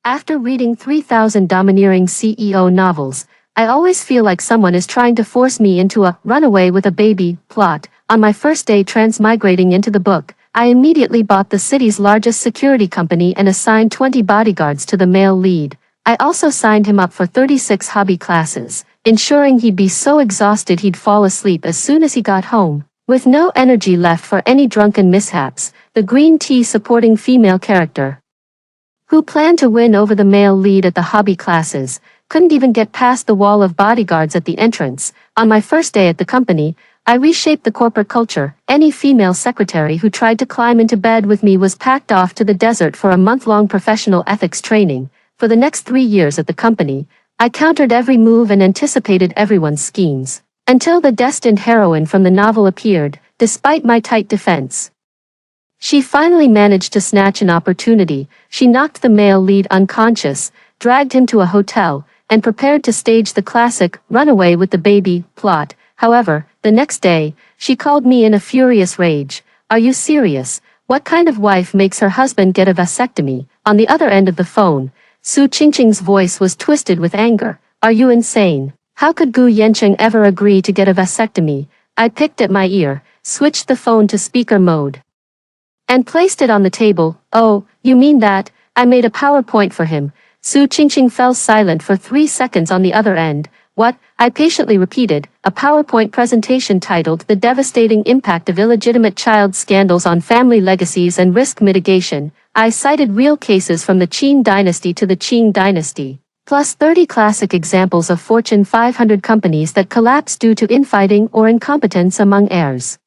After reading 3,000 domineering CEO novels, I always feel like someone is trying to force me into a runaway with a baby plot. On my first day transmigrating into the book, I immediately bought the city's largest security company and assigned 20 bodyguards to the male lead. I also signed him up for 36 hobby classes, ensuring he'd be so exhausted he'd fall asleep as soon as he got home. With no energy left for any drunken mishaps, the green tea supporting female character, who planned to win over the male lead at the hobby classes, couldn't even get past the wall of bodyguards at the entrance. On my first day at the company, I reshaped the corporate culture. Any female secretary who tried to climb into bed with me was packed off to the desert for a month-long professional ethics training. For the next 3 years at the company, I countered every move and anticipated everyone's schemes, until the destined heroine from the novel appeared, despite my tight defense. She finally managed to snatch an opportunity. She knocked the male lead unconscious, dragged him to a hotel, and prepared to stage the classic runaway with the baby plot. However, the next day, she called me in a furious rage. "Are you serious? What kind of wife makes her husband get a vasectomy?" On the other end of the phone, Su Qingqing's voice was twisted with anger. "Are you insane? How could Gu Yancheng ever agree to get a vasectomy?" I picked at my ear, switched the phone to speaker mode, and placed it on the table. "Oh, you mean that?" I made a PowerPoint for him. Su Qingqing fell silent for 3 seconds on the other end. "What?" I patiently repeated, a PowerPoint presentation titled The Devastating Impact of Illegitimate Child Scandals on Family Legacies and Risk Mitigation. I cited real cases from the Qin dynasty to the Qing dynasty, plus 30 classic examples of Fortune 500 companies that collapsed due to infighting or incompetence among heirs.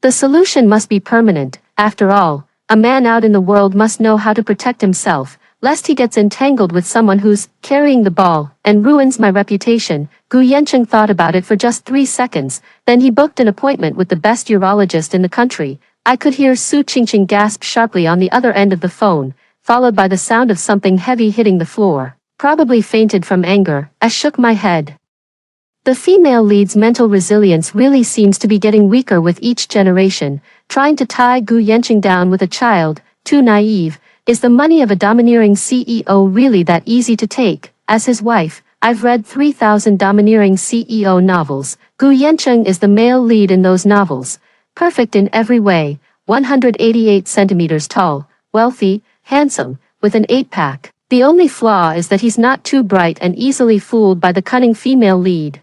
The solution must be permanent. After all, a man out in the world must know how to protect himself, lest he gets entangled with someone who's carrying the ball and ruins my reputation. Gu Yancheng thought about it for just 3 seconds, then he booked an appointment with the best urologist in the country. I could hear Su Qingqing gasp sharply on the other end of the phone, followed by the sound of something heavy hitting the floor. Probably fainted from anger. I shook my head. The female lead's mental resilience really seems to be getting weaker with each generation. Trying to tie Gu Yancheng down with a child, too naive. Is the money of a domineering CEO really that easy to take? As his wife, I've read 3,000 domineering CEO novels. Gu Yancheng is the male lead in those novels. Perfect in every way, 188 centimeters tall, wealthy, handsome, with an 8-pack. The only flaw is that he's not too bright and easily fooled by the cunning female lead.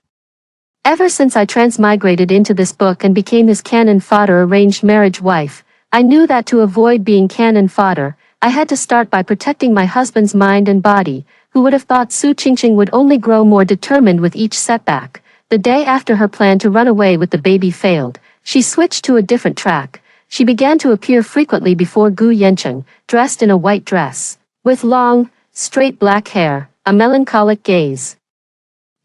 Ever since I transmigrated into this book and became his cannon fodder arranged marriage wife, I knew that to avoid being cannon fodder, I had to start by protecting my husband's mind and body. Who would have thought Su Qingqing would only grow more determined with each setback? The day after her plan to run away with the baby failed, she switched to a different track. She began to appear frequently before Gu Yancheng, dressed in a white dress, with long, straight black hair, a melancholic gaze,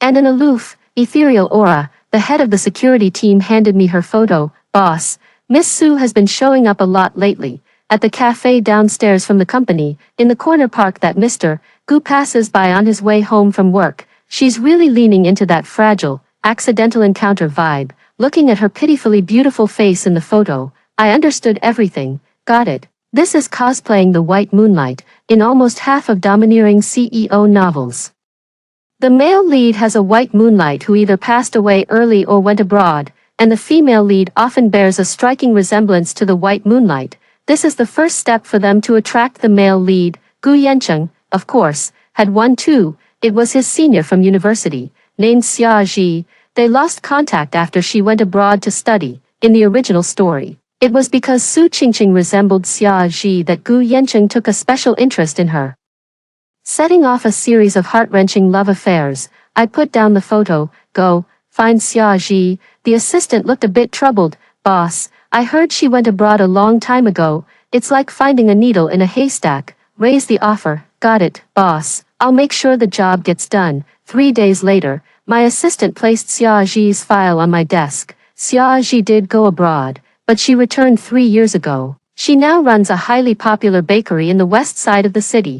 and an aloof, ethereal aura. The head of the security team handed me her photo. "Boss, Miss Su has been showing up a lot lately. At the cafe downstairs from the company, in the corner park that Mr. Gu passes by on his way home from work. She's really leaning into that fragile, accidental encounter vibe." Looking at her pitifully beautiful face in the photo, I understood everything. Got it. This is cosplaying the white moonlight in almost half of domineering CEO novels. The male lead has a white moonlight who either passed away early or went abroad, and the female lead often bears a striking resemblance to the white moonlight. This is the first step for them to attract the male lead. Gu Yancheng, of course, had one too. It was his senior from university, named Xia Ji. They lost contact after she went abroad to study. In the original story, it was because Su Qingqing resembled Xia Ji that Gu Yancheng took a special interest in her, setting off a series of heart-wrenching love affairs. I put down the photo. "Go, find Xia Ji." The assistant looked a bit troubled. "Boss, I heard she went abroad a long time ago. It's like finding a needle in a haystack." Raise the offer. "Got it, boss. I'll make sure the job gets done." 3 days later, my assistant placed Xia Ji's file on my desk. Xia Ji did go abroad, but she returned 3 years ago. She now runs a highly popular bakery in the west side of the city.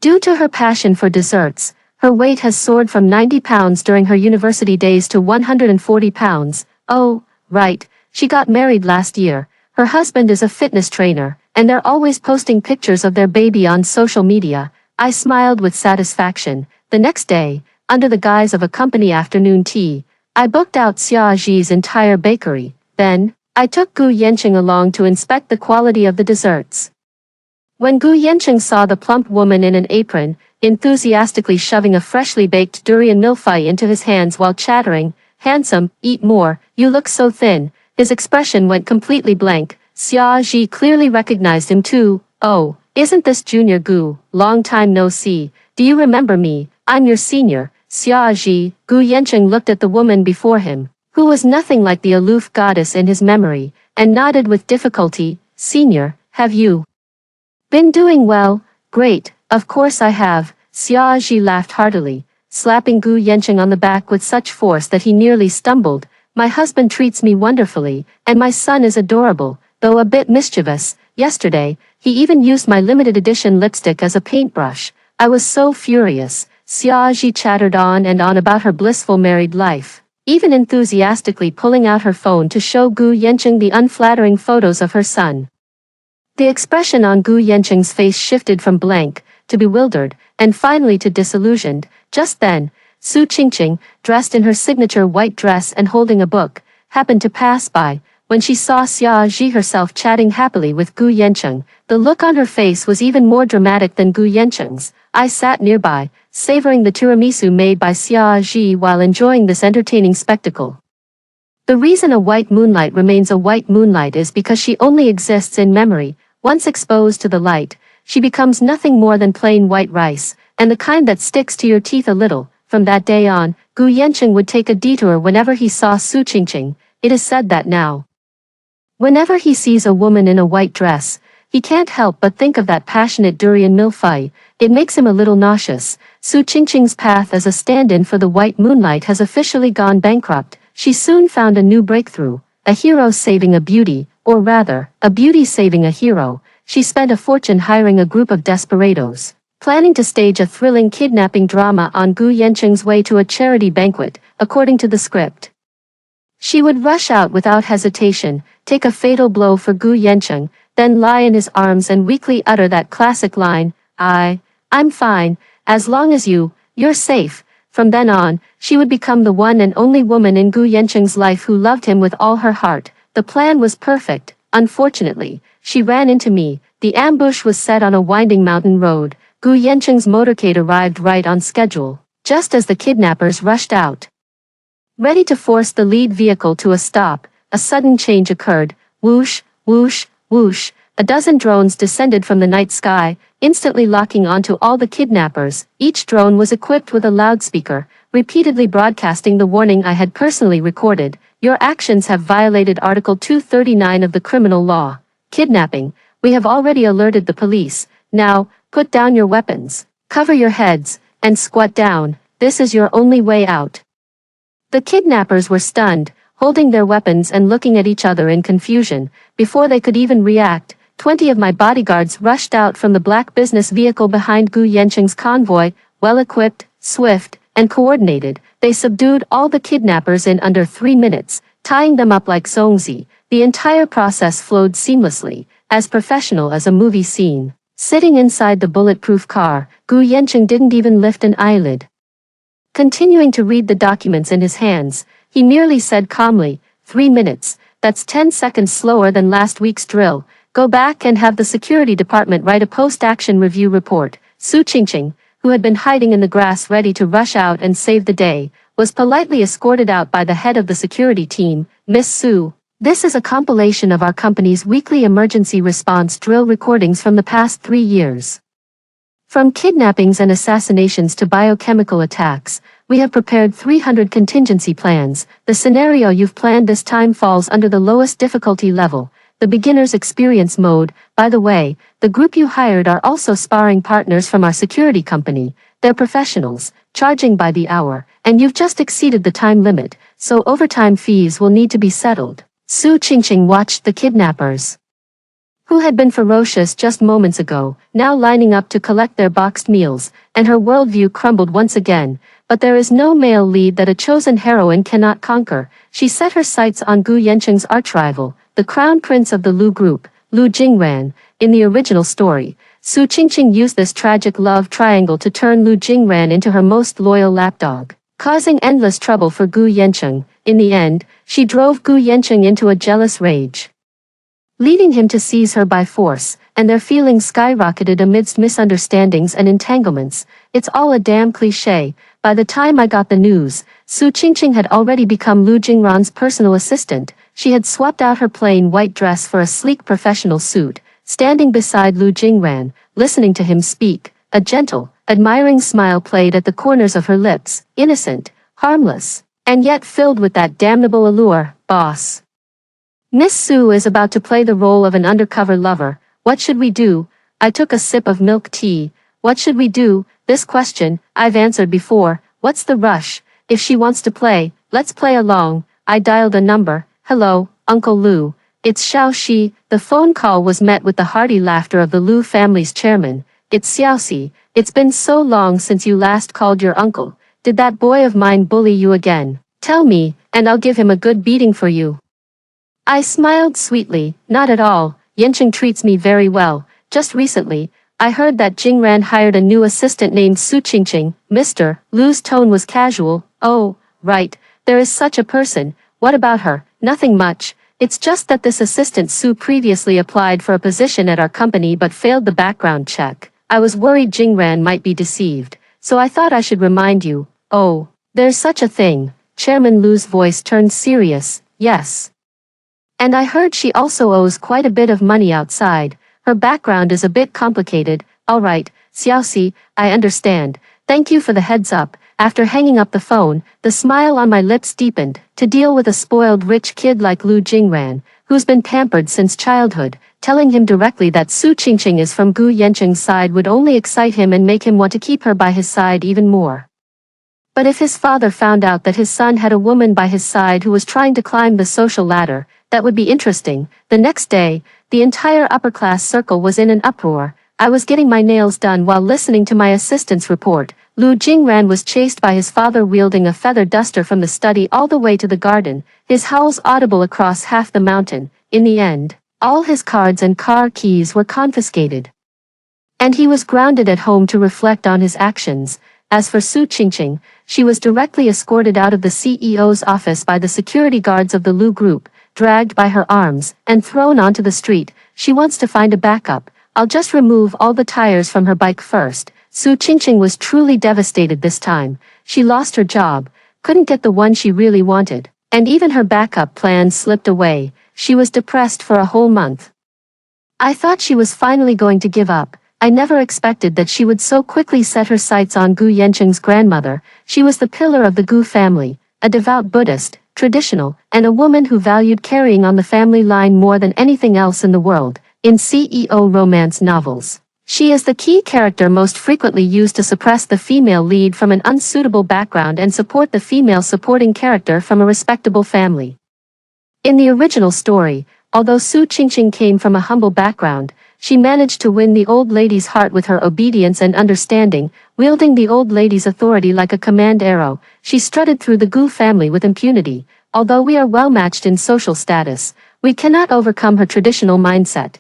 Due to her passion for desserts, her weight has soared from 90 pounds during her university days to 140 pounds. Oh, right, she got married last year. Her husband is a fitness trainer, and they're always posting pictures of their baby on social media. I smiled with satisfaction. The next day, under the guise of a company afternoon tea, I booked out Xia Ji's entire bakery. Then, I took Gu Yanqing along to inspect the quality of the desserts. When Gu Yanqing saw the plump woman in an apron, enthusiastically shoving a freshly baked durian millefeuille into his hands while chattering, "Handsome, eat more, you look so thin," his expression went completely blank. Xia Ji clearly recognized him too. "Oh, isn't this Junior Gu? Long time no see. Do you remember me? I'm your senior, Xia Ji." Gu Yanqing looked at the woman before him, who was nothing like the aloof goddess in his memory, and nodded with difficulty. "Senior, have you been doing well?" "Great, of course I have." Xia Ji laughed heartily, slapping Gu Yanqing on the back with such force that he nearly stumbled. "My husband treats me wonderfully, and my son is adorable, though a bit mischievous. Yesterday, he even used my limited edition lipstick as a paintbrush. I was so furious." Xia Ji chattered on and on about her blissful married life, even enthusiastically pulling out her phone to show Gu Yanqing the unflattering photos of her son. The expression on Gu Yanqing's face shifted from blank to bewildered, and finally to disillusioned. Just then, Su Qingqing, dressed in her signature white dress and holding a book, happened to pass by. When she saw Xia Ji herself chatting happily with Gu Yanqing, the look on her face was even more dramatic than Gu Yanqing's. I sat nearby, savoring the tiramisu made by Xia Ji while enjoying this entertaining spectacle. The reason a white moonlight remains a white moonlight is because she only exists in memory. Once exposed to the light, she becomes nothing more than plain white rice, and the kind that sticks to your teeth a little. From that day on, Gu Yanqing would take a detour whenever he saw Su Qingqing. It is said that now, whenever he sees a woman in a white dress, he can't help but think of that passionate durian millefeuille. It makes him a little nauseous. Su Qingqing's path as a stand-in for the white moonlight has officially gone bankrupt. She soon found a new breakthrough, a hero saving a beauty, or rather, a beauty saving a hero. She spent a fortune hiring a group of desperados, planning to stage a thrilling kidnapping drama on Gu Yanqing's way to a charity banquet, according to the script. She would rush out without hesitation, take a fatal blow for Gu Yanqing, then lie in his arms and weakly utter that classic line, I'm fine, as long as you're safe." From then on, she would become the one and only woman in Gu Yanqing's life who loved him with all her heart. The plan was perfect. Unfortunately, she ran into me. The ambush was set on a winding mountain road. Gu Yanqing's motorcade arrived right on schedule, just as the kidnappers rushed out. Ready to force the lead vehicle to a stop, a sudden change occurred. Whoosh, whoosh, whoosh. A dozen drones descended from the night sky, instantly locking onto all the kidnappers. Each drone was equipped with a loudspeaker, repeatedly broadcasting the warning I had personally recorded. "Your actions have violated Article 239 of the criminal law. Kidnapping. We have already alerted the police. Now, put down your weapons, cover your heads, and squat down. This is your only way out." The kidnappers were stunned, holding their weapons and looking at each other in confusion. Before they could even react, 20 of my bodyguards rushed out from the black business vehicle behind Gu Yanqing's convoy. Well-equipped, swift, and coordinated, they subdued all the kidnappers in under 3 minutes, tying them up like zongzi. The entire process flowed seamlessly, as professional as a movie scene. Sitting inside the bulletproof car, Gu Yanqing didn't even lift an eyelid. Continuing to read the documents in his hands, he merely said calmly, 3 minutes, that's 10 seconds slower than last week's drill. Go back and have the security department write a post-action review report." Su Qingqing, who had been hiding in the grass ready to rush out and save the day, was politely escorted out by the head of the security team, Miss Su. "This is a compilation of our company's weekly emergency response drill recordings from the past 3 years. From kidnappings and assassinations to biochemical attacks, we have prepared 300 contingency plans. The scenario you've planned this time falls under the lowest difficulty level, the beginner's experience mode. By the way, the group you hired are also sparring partners from our security company. They're professionals, charging by the hour, and you've just exceeded the time limit, so overtime fees will need to be settled." Su Qingqing watched the kidnappers, who had been ferocious just moments ago, now lining up to collect their boxed meals, and her worldview crumbled once again. But there is no male lead that a chosen heroine cannot conquer. She set her sights on Gu Yanqing's archrival, the crown prince of the Lu group, Lu Jingran. In the original story, Su Qingqing used this tragic love triangle to turn Lu Jingran into her most loyal lapdog, causing endless trouble for Gu Yancheng. In the end, she drove Gu Yancheng into a jealous rage, leading him to seize her by force, and their feelings skyrocketed amidst misunderstandings and entanglements. It's all a damn cliché. By the time I got the news, Su Qingqing had already become Lu Jingran's personal assistant. She had swapped out her plain white dress for a sleek professional suit, standing beside Lu Jingran, listening to him speak. A gentle, admiring smile played at the corners of her lips, innocent, harmless, and yet filled with that damnable allure. Boss, Miss Su is about to play the role of an undercover lover. What should we do? I took a sip of milk tea. What should we do? This question, I've answered before. What's the rush? If she wants to play, let's play along. I dialed a number. Hello, Uncle Lu. It's Xiao Shi. The phone call was met with the hearty laughter of the Lu family's chairman. It's Xiaoxi. It's been so long since you last called your uncle. Did that boy of mine bully you again? Tell me, and I'll give him a good beating for you. I smiled sweetly. Not at all. Yancheng treats me very well. Just recently, I heard that Jingran hired a new assistant named Su Qingqing. Mr. Lu's tone was casual. Oh, right. There is such a person. What about her? Nothing much. It's just that this assistant Su previously applied for a position at our company but failed the background check. I was worried Jingran might be deceived, so I thought I should remind you. Oh, there's such a thing. Chairman Lu's voice turned serious. Yes. And I heard she also owes quite a bit of money outside. Her background is a bit complicated. All right, Xiaoxi, I understand. Thank you for the heads up. After hanging up the phone, the smile on my lips deepened. To deal with a spoiled rich kid like Lu Jingran, who's been pampered since childhood, telling him directly that Su Qingqing is from Gu Yancheng's side would only excite him and make him want to keep her by his side even more. But if his father found out that his son had a woman by his side who was trying to climb the social ladder, that would be interesting. The next day, the entire upper-class circle was in an uproar. I was getting my nails done while listening to my assistant's report. Lu Jingran was chased by his father wielding a feather duster from the study all the way to the garden, his howls audible across half the mountain. In the end, all his cards and car keys were confiscated, and he was grounded at home to reflect on his actions. As for Su Qingqing, she was directly escorted out of the CEO's office by the security guards of the Lu Group, dragged by her arms, and thrown onto the street. She wants to find a backup. I'll just remove all the tires from her bike first. Su Qingqing was truly devastated this time. She lost her job, couldn't get the one she really wanted, and even her backup plan slipped away. She was depressed for a whole month. I thought she was finally going to give up. I never expected that she would so quickly set her sights on Gu Yancheng's grandmother. She was the pillar of the Gu family, a devout Buddhist, traditional, and a woman who valued carrying on the family line more than anything else in the world. In CEO romance novels, she is the key character most frequently used to suppress the female lead from an unsuitable background and support the female supporting character from a respectable family. In the original story, although Su Qingqing came from a humble background, she managed to win the old lady's heart with her obedience and understanding. Wielding the old lady's authority like a command arrow, she strutted through the Gu family with impunity. Although we are well matched in social status, we cannot overcome her traditional mindset.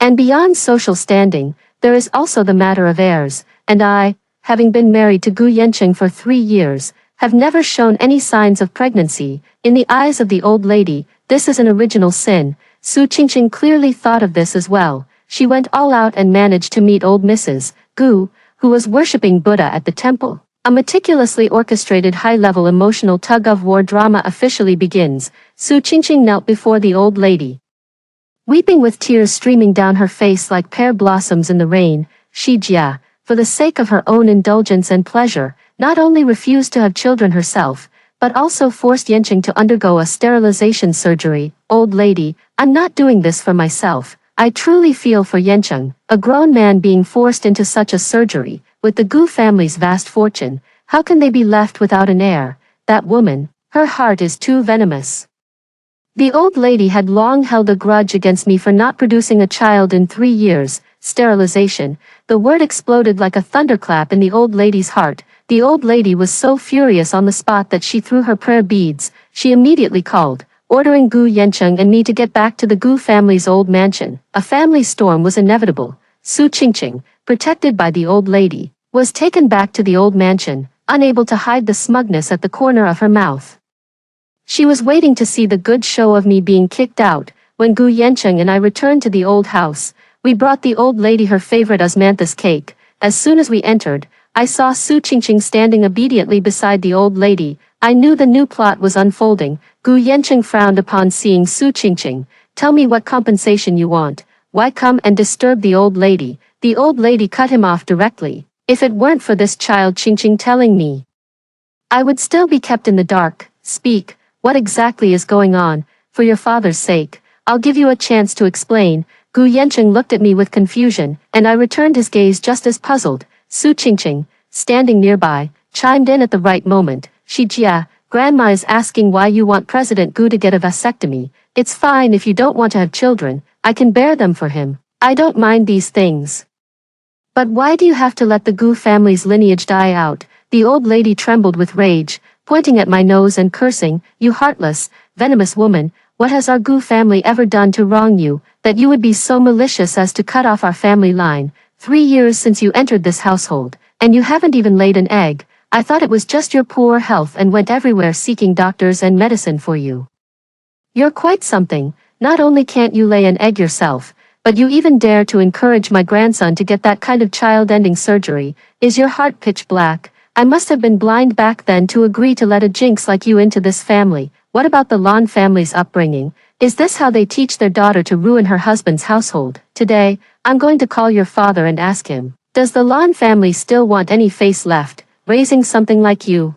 And beyond social standing, there is also the matter of heirs, and I, having been married to Gu Yancheng for 3 years, have never shown any signs of pregnancy. In the eyes of the old lady, this is an original sin. Su Qingqing clearly thought of this as well. She went all out and managed to meet old Mrs. Gu, who was worshipping Buddha at the temple. A meticulously orchestrated high-level emotional tug-of-war drama officially begins. Su Qingqing knelt before the old lady, weeping with tears streaming down her face like pear blossoms in the rain. Shi Jia, for the sake of her own indulgence and pleasure, not only refused to have children herself, but also forced Yancheng to undergo a sterilization surgery. Old lady, I'm not doing this for myself. I truly feel for Yancheng, a grown man being forced into such a surgery. With the Gu family's vast fortune, how can they be left without an heir? That woman, her heart is too venomous. The old lady had long held a grudge against me for not producing a child in 3 years. Sterilization. The word exploded like a thunderclap in the old lady's heart. The old lady was so furious on the spot that she threw her prayer beads. She immediately called, ordering Gu Yancheng and me to get back to the Gu family's old mansion. A family storm was inevitable. Su Qingqing, protected by the old lady, was taken back to the old mansion, unable to hide the smugness at the corner of her mouth. She was waiting to see the good show of me being kicked out. When Gu Yancheng and I returned to the old house, we brought the old lady her favorite osmanthus cake. As soon as we entered, I saw Su Qingqing standing obediently beside the old lady. I knew the new plot was unfolding. Gu Yancheng frowned upon seeing Su Qingqing. Tell me what compensation you want. Why come and disturb the old lady? The old lady cut him off directly. If it weren't for this child Qingqing telling me, I would still be kept in the dark. Speak, what exactly is going on? For your father's sake, I'll give you a chance to explain. Gu Yancheng looked at me with confusion, and I returned his gaze just as puzzled. Su Qingqing, standing nearby, chimed in at the right moment. Jia, Grandma is asking why you want President Gu to get a vasectomy. It's fine if you don't want to have children. I can bear them for him. I don't mind these things. But why do you have to let the Gu family's lineage die out? The old lady trembled with rage, pointing at my nose and cursing, you heartless, venomous woman, what has our Gu family ever done to wrong you, that you would be so malicious as to cut off our family line? 3 years since you entered this household, and you haven't even laid an egg. I thought it was just your poor health and went everywhere seeking doctors and medicine for you. You're quite something. Not only can't you lay an egg yourself, but you even dare to encourage my grandson to get that kind of child-ending surgery. Is your heart pitch black? I must have been blind back then to agree to let a jinx like you into this family. What about the Lan family's upbringing? Is this how they teach their daughter to ruin her husband's household? Today, I'm going to call your father and ask him, does the Lan family still want any face left, raising something like you?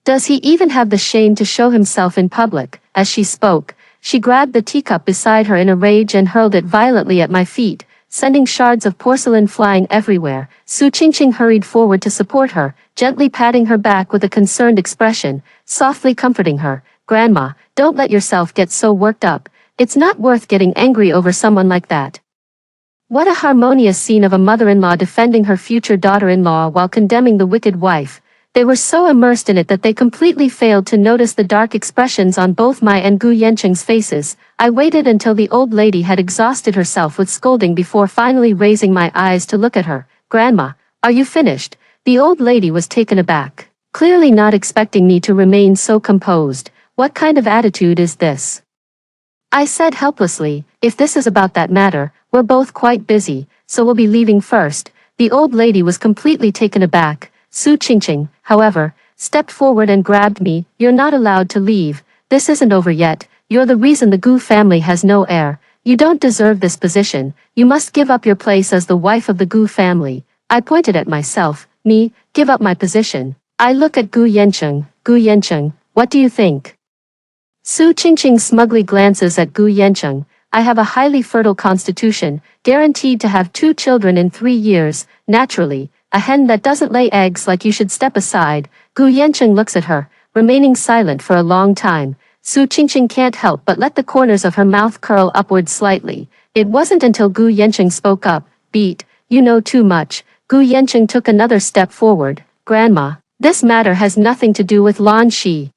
Does he even have the shame to show himself in public? As she spoke, she grabbed the teacup beside her in a rage and hurled it violently at my feet, sending shards of porcelain flying everywhere. Su Qingqing hurried forward to support her, gently patting her back with a concerned expression, softly comforting her. Grandma, don't let yourself get so worked up. It's not worth getting angry over someone like that. What a harmonious scene of a mother-in-law defending her future daughter-in-law while condemning the wicked wife. They were so immersed in it that they completely failed to notice the dark expressions on both my and Gu Yancheng's faces. I waited until the old lady had exhausted herself with scolding before finally raising my eyes to look at her. Grandma, are you finished? The old lady was taken aback, clearly not expecting me to remain so composed. What kind of attitude is this? I said helplessly, if this is about that matter, we're both quite busy, so we'll be leaving first. The old lady was completely taken aback. Su Qingqing, however, stepped forward and grabbed me. You're not allowed to leave. This isn't over yet. You're the reason the Gu family has no heir. You don't deserve this position. You must give up your place as the wife of the Gu family. I pointed at myself. Me, give up my position. I look at Gu Yancheng. Gu Yancheng, what do you think? Su Qingqing smugly glances at Gu Yancheng. I have a highly fertile constitution, guaranteed to have 2 children in 3 years. Naturally, a hen that doesn't lay eggs like you should step aside. Gu Yancheng looks at her, remaining silent for a long time. Su Qingqing can't help but let the corners of her mouth curl upward slightly. It wasn't until Gu Yancheng spoke up. Beat, you know too much. Gu Yancheng took another step forward. Grandma, this matter has nothing to do with Lan Shi.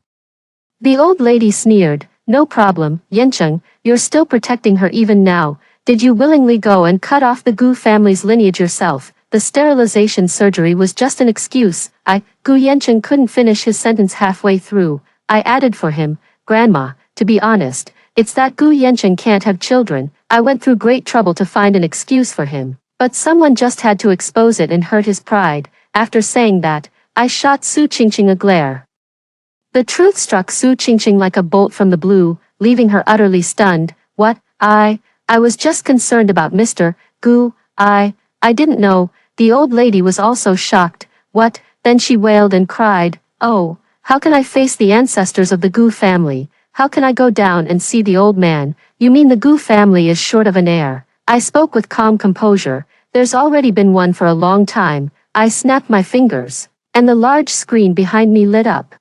The old lady sneered. No problem, Yancheng, you're still protecting her even now. Did you willingly go and cut off the Gu family's lineage yourself? The sterilization surgery was just an excuse. Gu Yancheng couldn't finish his sentence halfway through. I added for him, Grandma, to be honest, it's that Gu Yancheng can't have children. I went through great trouble to find an excuse for him. But someone just had to expose it and hurt his pride. After saying that, I shot Su Qingqing a glare. The truth struck Su Qingqing like a bolt from the blue, leaving her utterly stunned. What? I was just concerned about Mr. Gu. I didn't know. The old lady was also shocked. What? Then she wailed and cried. Oh, how can I face the ancestors of the Gu family? How can I go down and see the old man? You mean the Gu family is short of an heir? I spoke with calm composure. There's already been one for a long time. I snapped my fingers, and the large screen behind me lit up.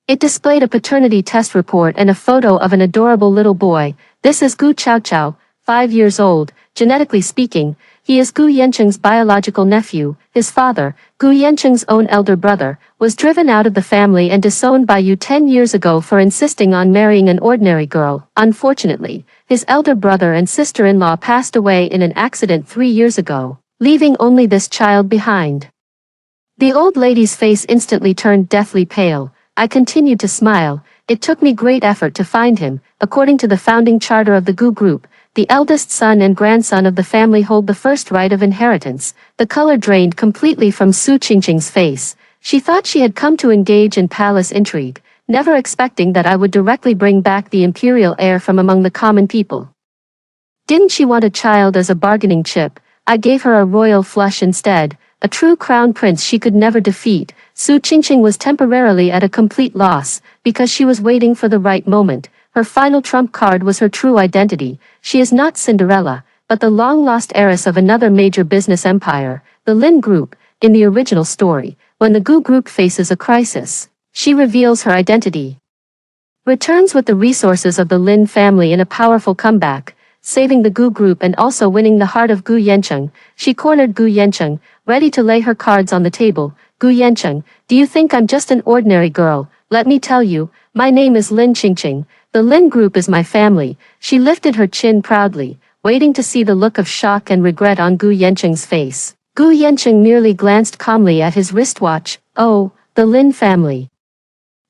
It displayed a paternity test report and a photo of an adorable little boy. This is Gu Chaochao, 5 years old. Genetically speaking, he is Gu Yancheng's biological nephew. His father, Gu Yancheng's own elder brother, was driven out of the family and disowned by you 10 years ago for insisting on marrying an ordinary girl. Unfortunately, His elder brother and sister-in-law passed away in an accident 3 years ago, leaving only this child behind. The old lady's face instantly turned deathly pale. I continued to smile. It took me great effort to find him. According to the founding charter of the Gu Group, the eldest son and grandson of the family hold the first right of inheritance. The color drained completely from Su Qingqing's face. She thought she had come to engage in palace intrigue, never expecting that I would directly bring back the imperial heir from among the common people. Didn't she want a child as a bargaining chip? I gave her a royal flush instead, a true crown prince she could never defeat. Su Qingqing was temporarily at a complete loss, because she was waiting for the right moment. Her final trump card was her true identity. She is not Cinderella, but the long-lost heiress of another major business empire, the Lin Group. In the original story, when the Gu Group faces a crisis, she reveals her identity. Returns with the resources of the Lin family in a powerful comeback, saving the Gu Group and also winning the heart of Gu Yancheng. She cornered Gu Yancheng, ready to lay her cards on the table. Gu Yancheng, do you think I'm just an ordinary girl? Let me tell you, my name is Lin Qingqing. The Lin Group is my family. She lifted her chin proudly, waiting to see the look of shock and regret on Gu Yancheng's face. Gu Yancheng merely glanced calmly at his wristwatch. Oh, the Lin family.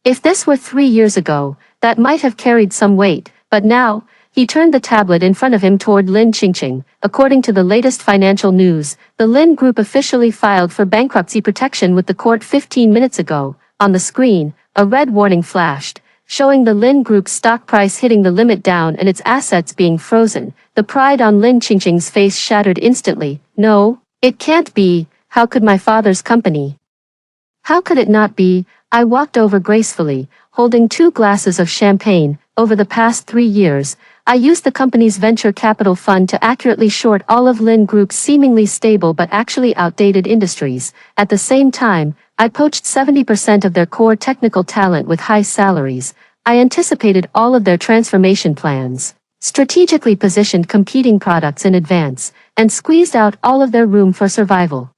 If this were 3 years ago, that might have carried some weight, but now, he turned the tablet in front of him toward Lin Qingqing. According to the latest financial news, the Lin Group officially filed for bankruptcy protection with the court 15 minutes ago. On the screen, a red warning flashed, showing the Lin Group's stock price hitting the limit down and its assets being frozen. The pride on Lin Qingqing's face shattered instantly. No, it can't be. How could my father's company? How could it not be? I walked over gracefully, holding 2 glasses of champagne. Over the past 3 years, I used the company's venture capital fund to accurately short all of Lin Group's seemingly stable but actually outdated industries. At the same time, I poached 70% of their core technical talent with high salaries. I anticipated all of their transformation plans, strategically positioned competing products in advance, and squeezed out all of their room for survival.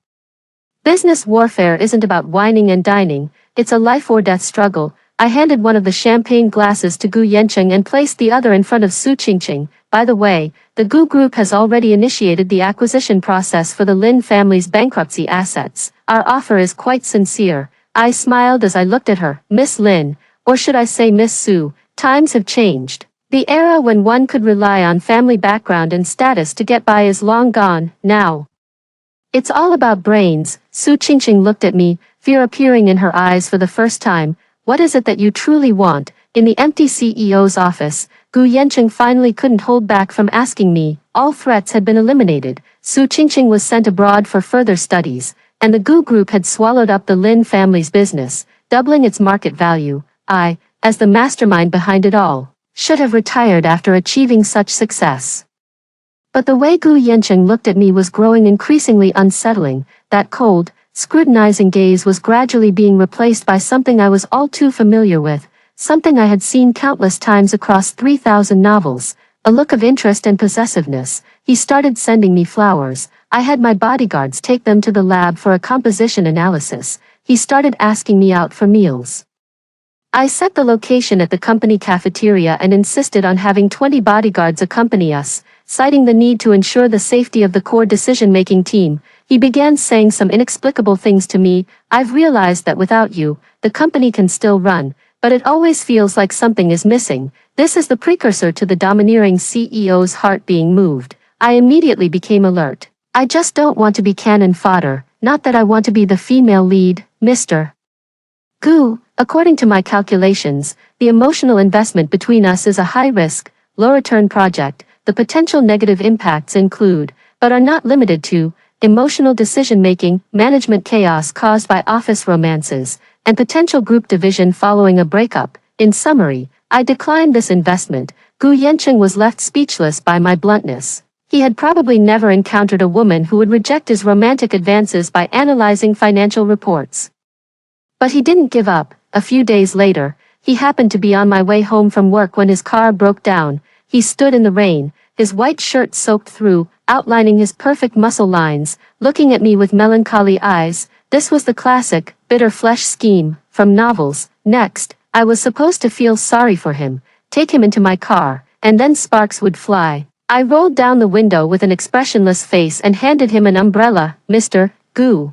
Business warfare isn't about whining and dining, it's a life-or-death struggle. I handed one of the champagne glasses to Gu Yancheng and placed the other in front of Su Qingqing. By the way, the Gu Group has already initiated the acquisition process for the Lin family's bankruptcy assets. Our offer is quite sincere. I smiled as I looked at her. Miss Lin, or should I say Miss Su, times have changed. The era when one could rely on family background and status to get by is long gone, now. It's all about brains. Su Qingqing looked at me, fear appearing in her eyes for the first time. What is it that you truly want? In the empty CEO's office, Gu Yancheng finally couldn't hold back from asking me. All threats had been eliminated. Su Qingqing was sent abroad for further studies, and the Gu Group had swallowed up the Lin family's business, doubling its market value. I, as the mastermind behind it all, should have retired after achieving such success. But the way Gu Yancheng looked at me was growing increasingly unsettling. That cold, scrutinizing gaze was gradually being replaced by something I was all too familiar with, something I had seen countless times across 3,000 novels, a look of interest and possessiveness. He started sending me flowers. I had my bodyguards take them to the lab for a composition analysis. He started asking me out for meals. I set the location at the company cafeteria and insisted on having 20 bodyguards accompany us, citing the need to ensure the safety of the core decision-making team. He began saying some inexplicable things to me. I've realized that without you, the company can still run, but it always feels like something is missing. This is the precursor to the domineering CEO's heart being moved. I immediately became alert. I just don't want to be cannon fodder, not that I want to be the female lead, Mr. Gu. According to my calculations, the emotional investment between us is a high-risk, low-return project. The potential negative impacts include, but are not limited to, emotional decision-making, management chaos caused by office romances, and potential group division following a breakup. In summary, I declined this investment. Gu Yancheng was left speechless by my bluntness. He had probably never encountered a woman who would reject his romantic advances by analyzing financial reports. But he didn't give up. A few days later, he happened to be on my way home from work when his car broke down. He stood in the rain, his white shirt soaked through, outlining his perfect muscle lines, looking at me with melancholy eyes. This was the classic, bitter flesh scheme, from novels. Next, I was supposed to feel sorry for him, take him into my car, and then sparks would fly. I rolled down the window with an expressionless face and handed him an umbrella. Mr. Gu.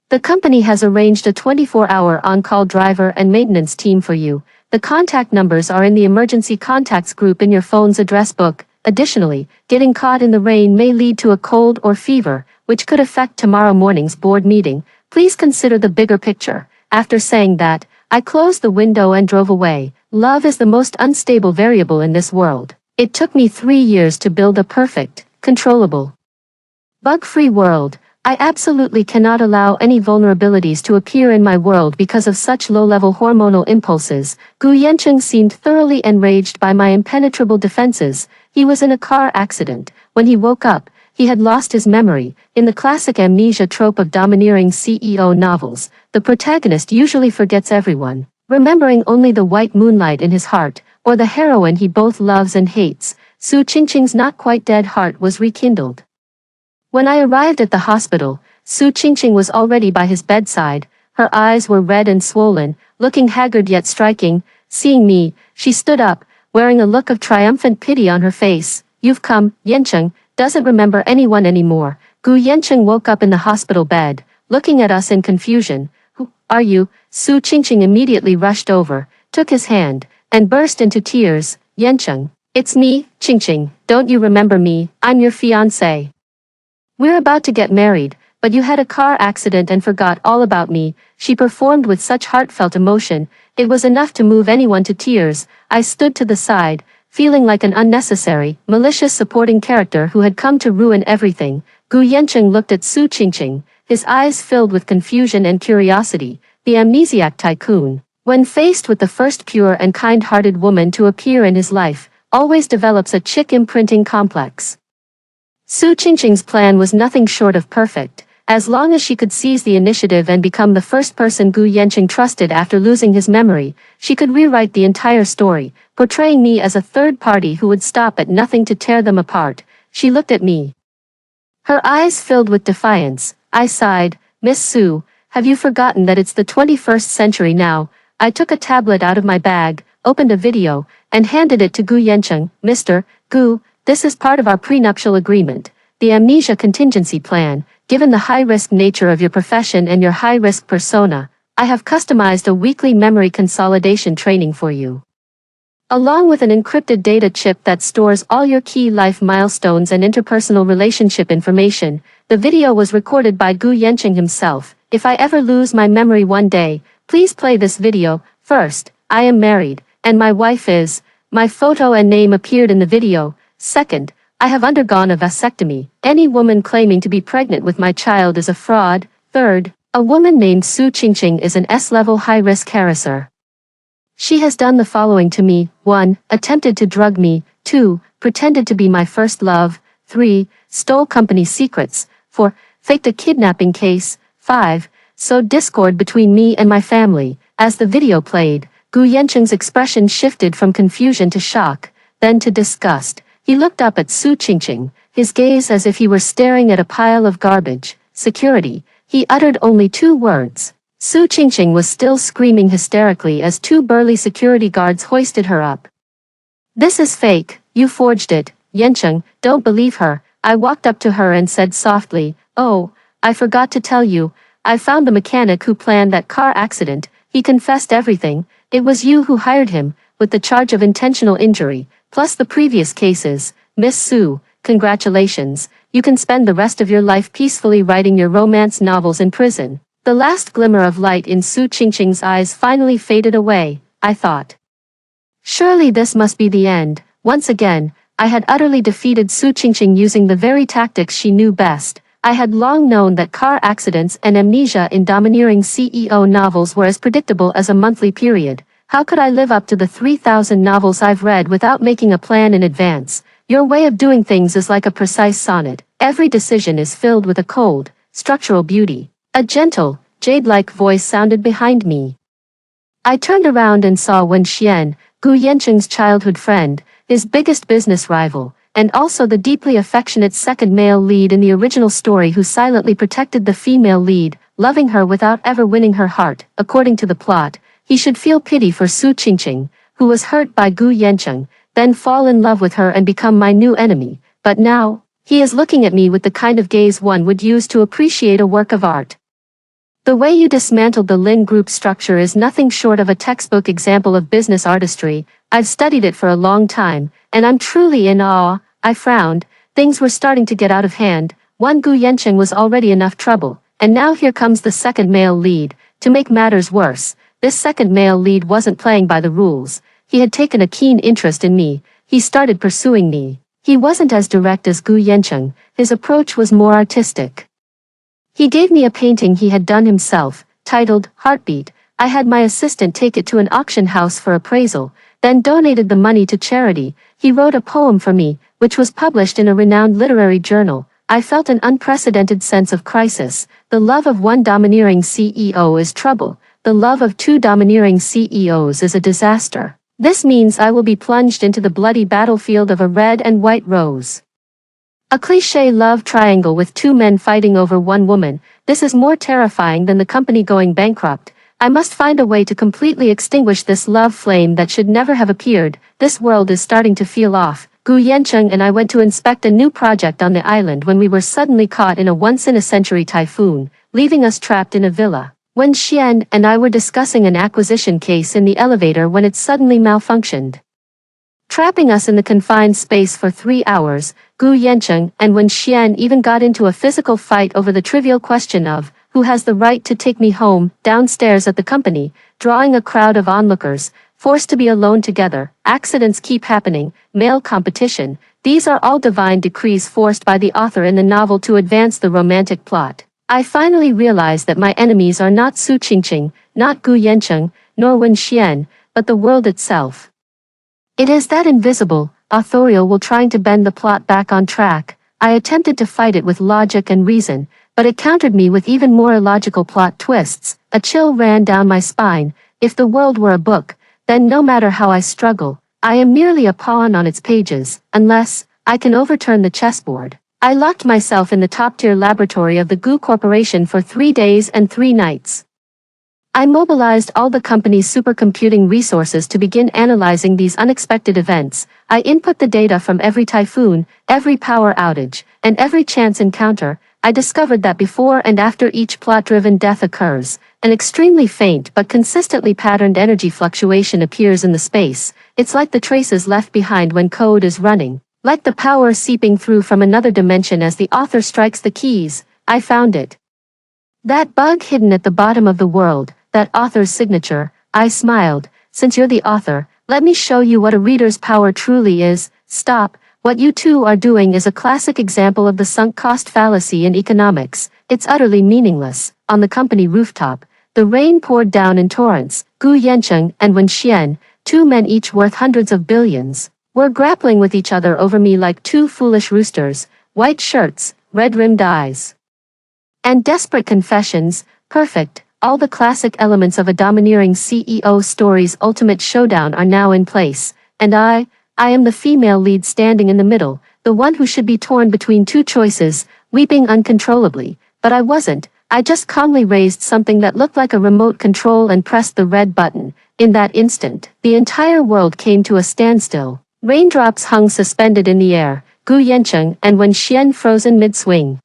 The company has arranged a 24-hour on-call driver and maintenance team for you. The contact numbers are in the emergency contacts group in your phone's address book. Additionally, getting caught in the rain may lead to a cold or fever, which could affect tomorrow morning's board meeting. Please consider the bigger picture. After saying that, I closed the window and drove away. Love is the most unstable variable in this world. It took me 3 years to build a perfect, controllable, bug-free world. I absolutely cannot allow any vulnerabilities to appear in my world because of such low-level hormonal impulses. Gu Yancheng seemed thoroughly enraged by my impenetrable defenses. He was in a car accident. When he woke up, he had lost his memory. In the classic amnesia trope of domineering CEO novels, the protagonist usually forgets everyone, remembering only the white moonlight in his heart, or the heroine he both loves and hates. Su Qingqing's not-quite-dead heart was rekindled. When I arrived at the hospital, Su Qingqing was already by his bedside. Her eyes were red and swollen, looking haggard yet striking. Seeing me, she stood up, wearing a look of triumphant pity on her face. You've come. Yancheng doesn't remember anyone anymore. Gu Yancheng woke up in the hospital bed, looking at us in confusion. Who are you? Su Qingqing immediately rushed over, took his hand, and burst into tears. Yancheng, it's me, Qingqing. Don't you remember me? I'm your fiancé. We're about to get married, but you had a car accident and forgot all about me. She performed with such heartfelt emotion, it was enough to move anyone to tears. I stood to the side, feeling like an unnecessary, malicious supporting character who had come to ruin everything. Gu Yancheng looked at Su Qingqing, his eyes filled with confusion and curiosity. The amnesiac tycoon, when faced with the first pure and kind-hearted woman to appear in his life, always develops a chick imprinting complex. Su Qingqing's plan was nothing short of perfect. As long as she could seize the initiative and become the first person Gu Yancheng trusted after losing his memory, she could rewrite the entire story, portraying me as a third party who would stop at nothing to tear them apart. She looked at me, her eyes filled with defiance. I sighed. Miss Su, have you forgotten that it's the 21st century now? I took a tablet out of my bag, opened a video, and handed it to Gu Yancheng. Mr. Gu, this is part of our prenuptial agreement, the amnesia contingency plan. Given the high-risk nature of your profession and your high-risk persona, I have customized a weekly memory consolidation training for you, along with an encrypted data chip that stores all your key life milestones and interpersonal relationship information. The video was recorded by Gu Yancheng himself. If I ever lose my memory one day, please play this video. First, I am married, and my wife is. My photo and name appeared in the video. Second, I have undergone a vasectomy. Any woman claiming to be pregnant with my child is a fraud. Third, a woman named Su Qingqing is an S-level high-risk harasser. She has done the following to me. 1. Attempted to drug me. 2. Pretended to be my first love. 3. Stole company secrets. 4. Faked a kidnapping case. 5. Sowed discord between me and my family. As the video played, Gu Yancheng's expression shifted from confusion to shock, then to disgust. He looked up at Su Qingqing, his gaze as if he were staring at a pile of garbage. Security. He uttered only 2 words. Su Qingqing was still screaming hysterically as 2 burly security guards hoisted her up. This is fake. You forged it. Yancheng, don't believe her. I walked up to her and said softly, oh, I forgot to tell you, I found the mechanic who planned that car accident. He confessed everything. It was you who hired him, with the charge of intentional injury, plus the previous cases. Miss Su, congratulations. You can spend the rest of your life peacefully writing your romance novels in prison. The last glimmer of light in Su Qingqing's eyes finally faded away. I thought, surely this must be the end. Once again, I had utterly defeated Su Qingqing using the very tactics she knew best. I had long known that car accidents and amnesia in domineering CEO novels were as predictable as a monthly period. How could I live up to the 3,000 novels I've read without making a plan in advance? Your way of doing things is like a precise sonnet. Every decision is filled with a cold, structural beauty. A gentle, jade-like voice sounded behind me. I turned around and saw Wen Xian, Gu Yancheng's childhood friend, his biggest business rival, and also the deeply affectionate second male lead in the original story who silently protected the female lead, loving her without ever winning her heart. According to the plot, he should feel pity for Su Qingqing, who was hurt by Gu Yancheng. then fall in love with her and become my new enemy. But now, he is looking at me with the kind of gaze one would use to appreciate a work of art. The way you dismantled the Lin group structure is nothing short of a textbook example of business artistry. I've studied it for a long time, and I'm truly in awe. I frowned. Things were starting to get out of hand. One Gu Yancheng was already enough trouble, and now here comes the second male lead. To make matters worse, this second male lead wasn't playing by the rules. He had taken a keen interest in me. He started pursuing me. He wasn't as direct as Gu Yancheng. His approach was more artistic. He gave me a painting he had done himself, titled Heartbeat. I had my assistant take it to an auction house for appraisal, then donated the money to charity. He wrote a poem for me, which was published in a renowned literary journal. I felt an unprecedented sense of crisis. The love of one domineering CEO is trouble. The love of two domineering CEOs is a disaster. This means I will be plunged into the bloody battlefield of a red and white rose. A cliché love triangle with two men fighting over one woman. This is more terrifying than the company going bankrupt. I must find a way to completely extinguish this love flame that should never have appeared. This world is starting to feel off. Gu Yancheng and I went to inspect a new project on the island when we were suddenly caught in a once-in-a-century typhoon, leaving us trapped in a villa. Wen Xian and I were discussing an acquisition case in the elevator when it suddenly malfunctioned, trapping us in the confined space for 3 hours. Gu Yancheng and Wen Xian even got into a physical fight over the trivial question of who has the right to take me home. Downstairs at the company, drawing a crowd of onlookers, forced to be alone together. Accidents keep happening, male competition. These are all divine decrees forced by the author in the novel to advance the romantic plot. I finally realized that my enemies are not Su Qingqing, not Gu Yancheng, nor Wen Xian, but the world itself. It is that invisible, authorial will trying to bend the plot back on track. I attempted to fight it with logic and reason, but it countered me with even more illogical plot twists. A chill ran down my spine. If the world were a book, then no matter how I struggle, I am merely a pawn on its pages, unless I can overturn the chessboard. I locked myself in the top-tier laboratory of the Gu Corporation for 3 days and 3 nights. I mobilized all the company's supercomputing resources to begin analyzing these unexpected events. I input the data from every typhoon, every power outage, and every chance encounter. I discovered that before and after each plot-driven death occurs, an extremely faint but consistently patterned energy fluctuation appears in the space. It's like the traces left behind when code is running, like the power seeping through from another dimension as the author strikes the keys. I found it. That bug hidden at the bottom of the world, that author's signature. I smiled. Since you're the author, let me show you what a reader's power truly is. Stop. What you two are doing is a classic example of the sunk cost fallacy in economics. It's utterly meaningless. On the company rooftop, the rain poured down in torrents. Gu Yancheng and Wen Xian, 2 men each worth hundreds of billions, were grappling with each other over me like 2 foolish roosters. White shirts, red-rimmed eyes, and desperate confessions. Perfect. All the classic elements of a domineering CEO story's ultimate showdown are now in place, and I am the female lead standing in the middle, the one who should be torn between 2 choices, weeping uncontrollably. But I wasn't. I just calmly raised something that looked like a remote control and pressed the red button. In that instant, the entire world came to a standstill. Raindrops hung suspended in the air, Gu Yancheng and Wen Xian frozen mid-swing,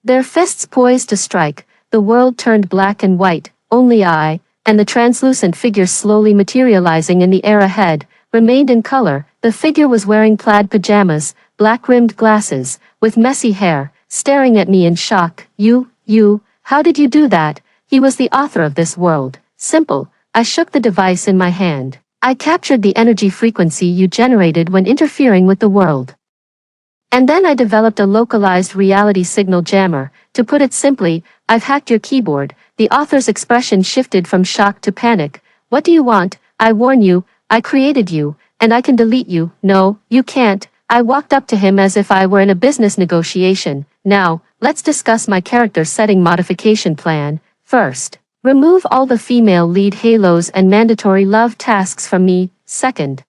their fists poised to strike. The world turned black and white. Only I, and the translucent figure slowly materializing in the air ahead, remained in color. The figure was wearing plaid pajamas, black-rimmed glasses, with messy hair, staring at me in shock. You, how did you do that? He was the author of this world. Simple. I shook the device in my hand. I captured the energy frequency you generated when interfering with the world. And then I developed a localized reality signal jammer. To put it simply, I've hacked your keyboard. The author's expression shifted from shock to panic. What do you want? I warn you, I created you, and I can delete you. No, you can't. I walked up to him as if I were in a business negotiation. Now, let's discuss my character setting modification plan. First, remove all the female lead halos and mandatory love tasks from me. Second,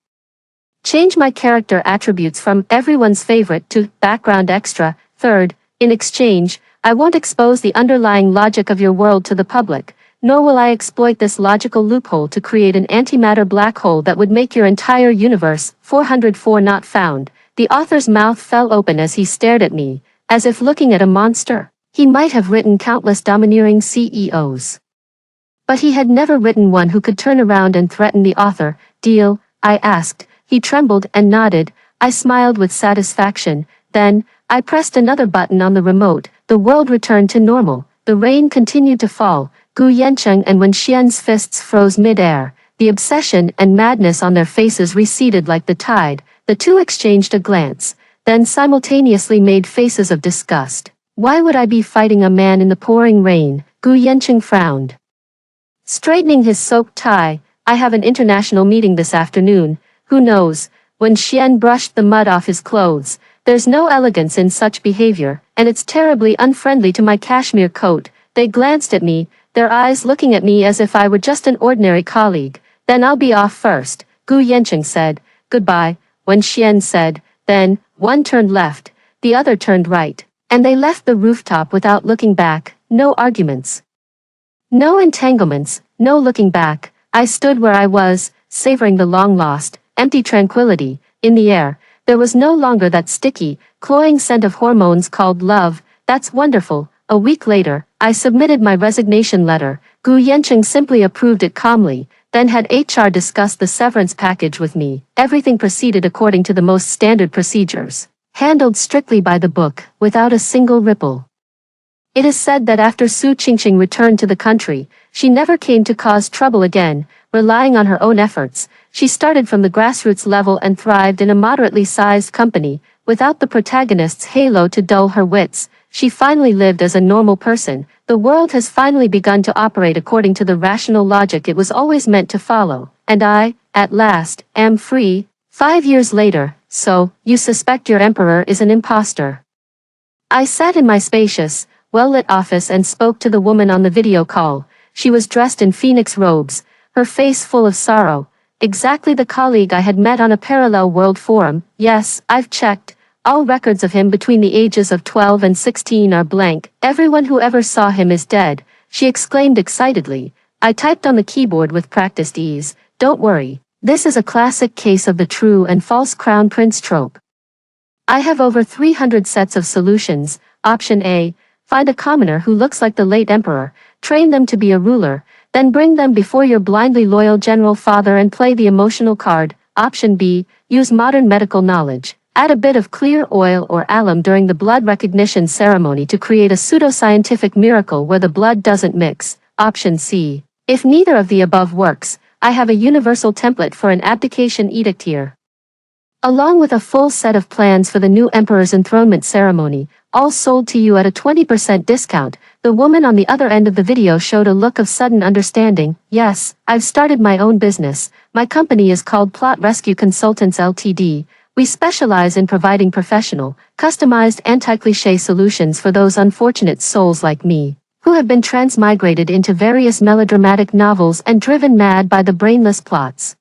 change my character attributes from everyone's favorite to background extra. Third, in exchange, I won't expose the underlying logic of your world to the public. nor will I exploit this logical loophole to create an antimatter black hole that would make your entire universe. 404 Not found. The author's mouth fell open as he stared at me, as if looking at a monster. He might have written countless domineering CEOs. But he had never written one who could turn around and threaten the author. Deal? I asked. He trembled and nodded. I smiled with satisfaction. Then, I pressed another button on the remote. The world returned to normal. The rain continued to fall. Gu Yancheng and Wen Xian's fists froze mid-air. The obsession and madness on their faces receded like the tide. The two exchanged a glance, then simultaneously made faces of disgust. Why would I be fighting a man in the pouring rain? Gu Yancheng frowned. Straightening his soaked tie, I have an international meeting this afternoon. Who knows? When Xian brushed the mud off his clothes, there's no elegance in such behavior, and it's terribly unfriendly to my cashmere coat. They glanced at me, their eyes looking at me as if I were just an ordinary colleague. Then I'll be off first, Gu Yancheng said. Goodbye, Wen Xian said. Then, one turned left, the other turned right, and they left the rooftop without looking back. No arguments. No entanglements, no looking back. I stood where I was, savoring the long-lost, empty tranquility. In the air, there was no longer that sticky, cloying scent of hormones called love. That's wonderful. A week later, I submitted my resignation letter. Gu Yancheng simply approved it calmly, then had HR discuss the severance package with me. Everything proceeded according to the most standard procedures, handled strictly by the book, without a single ripple. It is said that after Su Qingqing returned to the country, she never came to cause trouble again. Relying on her own efforts, she started from the grassroots level and thrived in a moderately sized company, without the protagonist's halo to dull her wits. She finally lived as a normal person. The world has finally begun to operate according to the rational logic it was always meant to follow, and I, at last, am free. 5 years later. So, you suspect your emperor is an imposter. I sat in my spacious, well-lit office and spoke to the woman on the video call. She was dressed in phoenix robes, her face full of sorrow. Exactly the colleague I had met on a parallel world forum. Yes, I've checked. All records of him between the ages of 12 and 16 are blank. Everyone who ever saw him is dead, she exclaimed excitedly. I typed on the keyboard with practiced ease. Don't worry. This is a classic case of the true and false crown prince trope. I have over 300 sets of solutions. Option A. Find a commoner who looks like the late emperor, train them to be a ruler, then bring them before your blindly loyal general father and play the emotional card. Option B. Use modern medical knowledge. Add a bit of clear oil or alum during the blood recognition ceremony to create a pseudoscientific miracle where the blood doesn't mix. Option C. If neither of the above works, I have a universal template for an abdication edict here, along with a full set of plans for the new emperor's enthronement ceremony, all sold to you at a 20% discount. The woman on the other end of the video showed a look of sudden understanding. Yes, I've started my own business. My company is called Plot Rescue Consultants Ltd. We specialize in providing professional, customized anti-cliché solutions for those unfortunate souls like me, who have been transmigrated into various melodramatic novels and driven mad by the brainless plots.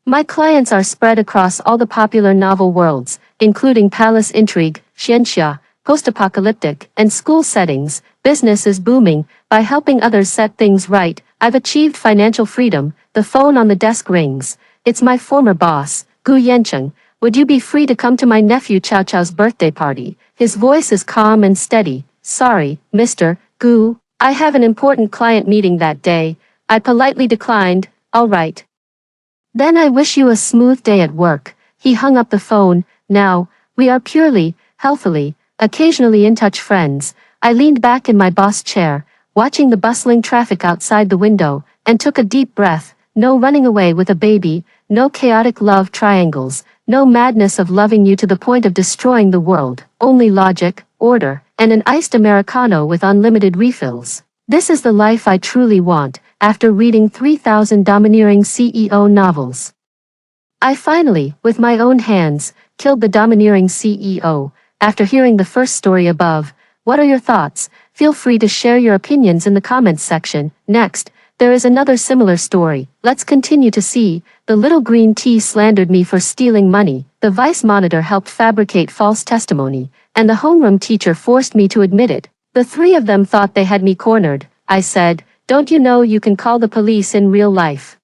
My clients are spread across all the popular novel worlds, including palace intrigue, xianxia, post-apocalyptic, and school settings. Business is booming. By helping others set things right, I've achieved financial freedom. The phone on the desk rings. It's my former boss, Gu Yancheng. Would you be free to come to my nephew Chow Chow's birthday party? His voice is calm and steady. Sorry, Mr. Gu, I have an important client meeting that day. I politely declined. All right. Then I wish you a smooth day at work. He hung up the phone. Now, we are purely, healthily, occasionally in touch friends. I leaned back in my boss chair, watching the bustling traffic outside the window, and took a deep breath. No running away with a baby, no chaotic love triangles, no madness of loving you to the point of destroying the world, only logic, order, and an iced Americano with unlimited refills. This is the life I truly want, after reading 3,000 domineering CEO novels. I finally, with my own hands, killed the domineering CEO. After hearing the first story above, what are your thoughts? Feel free to share your opinions in the comments section. Next, there is another similar story. Let's continue to see. The little green tea slandered me for stealing money, the vice monitor helped fabricate false testimony, and the homeroom teacher forced me to admit it. The three of them thought they had me cornered. I said, don't you know you can call the police in real life?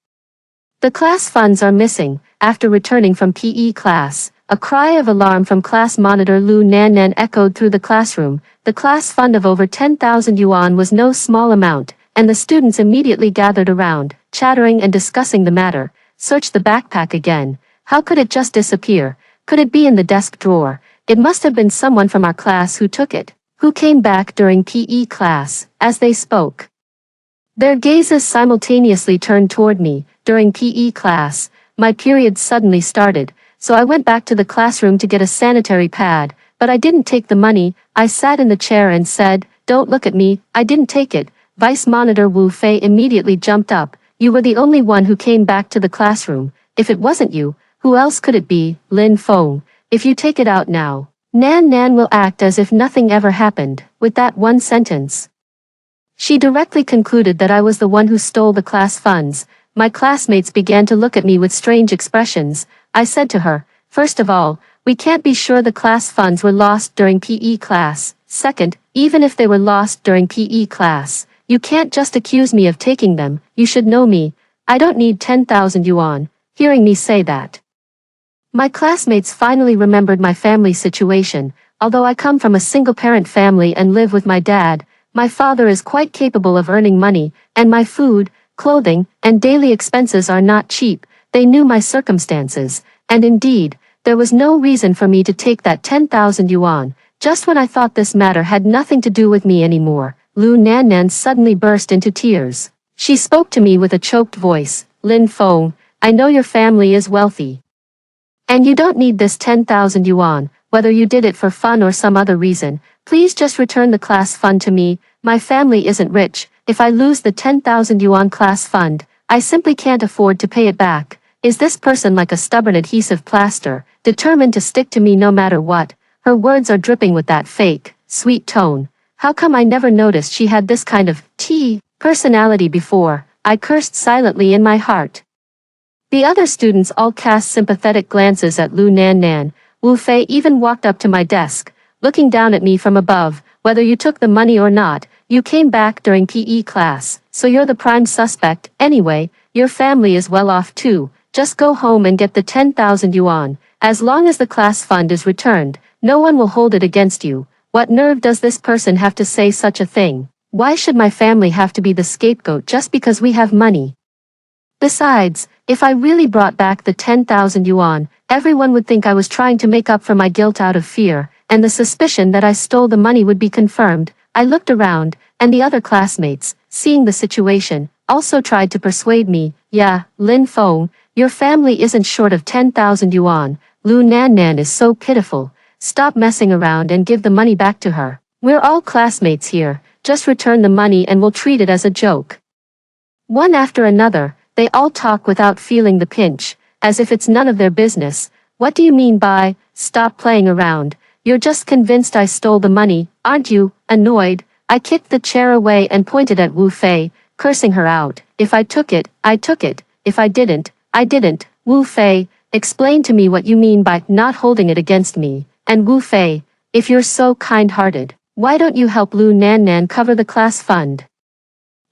The class funds are missing. After returning from PE class, a cry of alarm from class monitor Lu Nan echoed through the classroom. The class fund of over 10,000 yuan was no small amount, and the students immediately gathered around, chattering and discussing the matter. Search the backpack again. How could it just disappear? Could it be in the desk drawer? It must have been someone from our class who took it, who came back during PE class. As they spoke, their gazes simultaneously turned toward me. During PE class, my period suddenly started, so I went back to the classroom to get a sanitary pad, but I didn't take the money. I sat in the chair and said, "Don't look at me, I didn't take it." Vice Monitor Wu Fei immediately jumped up. "You were the only one who came back to the classroom. If it wasn't you, who else could it be?" Lin Feng, "If you take it out now, Nan will act as if nothing ever happened." With that one sentence, she directly concluded that I was the one who stole the class funds. My classmates began to look at me with strange expressions. I said to her, "First of all, we can't be sure the class funds were lost during PE class. Second, even if they were lost during PE class, you can't just accuse me of taking them. You should know me. I don't need 10,000 yuan." Hearing me say that, my classmates finally remembered my family situation. Although I come from a single-parent family and live with my dad, my father is quite capable of earning money, and my food, clothing, and daily expenses are not cheap. They knew my circumstances, and indeed, there was no reason for me to take that 10,000 yuan. Just when I thought this matter had nothing to do with me anymore, Lu Nan suddenly burst into tears. She spoke to me with a choked voice. "Lin Feng, I know your family is wealthy, and you don't need this 10,000 yuan, whether you did it for fun or some other reason. Please just return the class fund to me. My family isn't rich. If I lose the 10,000 yuan class fund, I simply can't afford to pay it back." Is this person like a stubborn adhesive plaster, determined to stick to me no matter what? Her words are dripping with that fake, sweet tone. How come I never noticed she had this kind of personality before? I cursed silently in my heart. The other students all cast sympathetic glances at Lu Nan. Wu Fei even walked up to my desk, looking down at me from above. "Whether you took the money or not, you came back during PE class, so you're the prime suspect. Anyway, your family is well off too. Just go home and get the 10,000 yuan. As long as the class fund is returned, no one will hold it against you." What nerve does this person have to say such a thing? Why should my family have to be the scapegoat just because we have money? Besides, if I really brought back the 10,000 yuan, everyone would think I was trying to make up for my guilt out of fear, and the suspicion that I stole the money would be confirmed. I looked around, and the other classmates, seeing the situation, also tried to persuade me. "Yeah, Lin Feng, your family isn't short of 10,000 yuan. Lu Nan is so pitiful. Stop messing around and give the money back to her. We're all classmates here. Just return the money and we'll treat it as a joke." One after another, they all talk without feeling the pinch, as if it's none of their business. "What do you mean by, stop playing around? You're just convinced I stole the money, aren't you?" Annoyed, I kicked the chair away and pointed at Wu Fei, cursing her out. "If I took it, I took it. If I didn't, I didn't." "Wu Fei, explain to me what you mean by not holding it against me." And "Wu Fei, if you're so kind-hearted, why don't you help Lu Nan cover the class fund?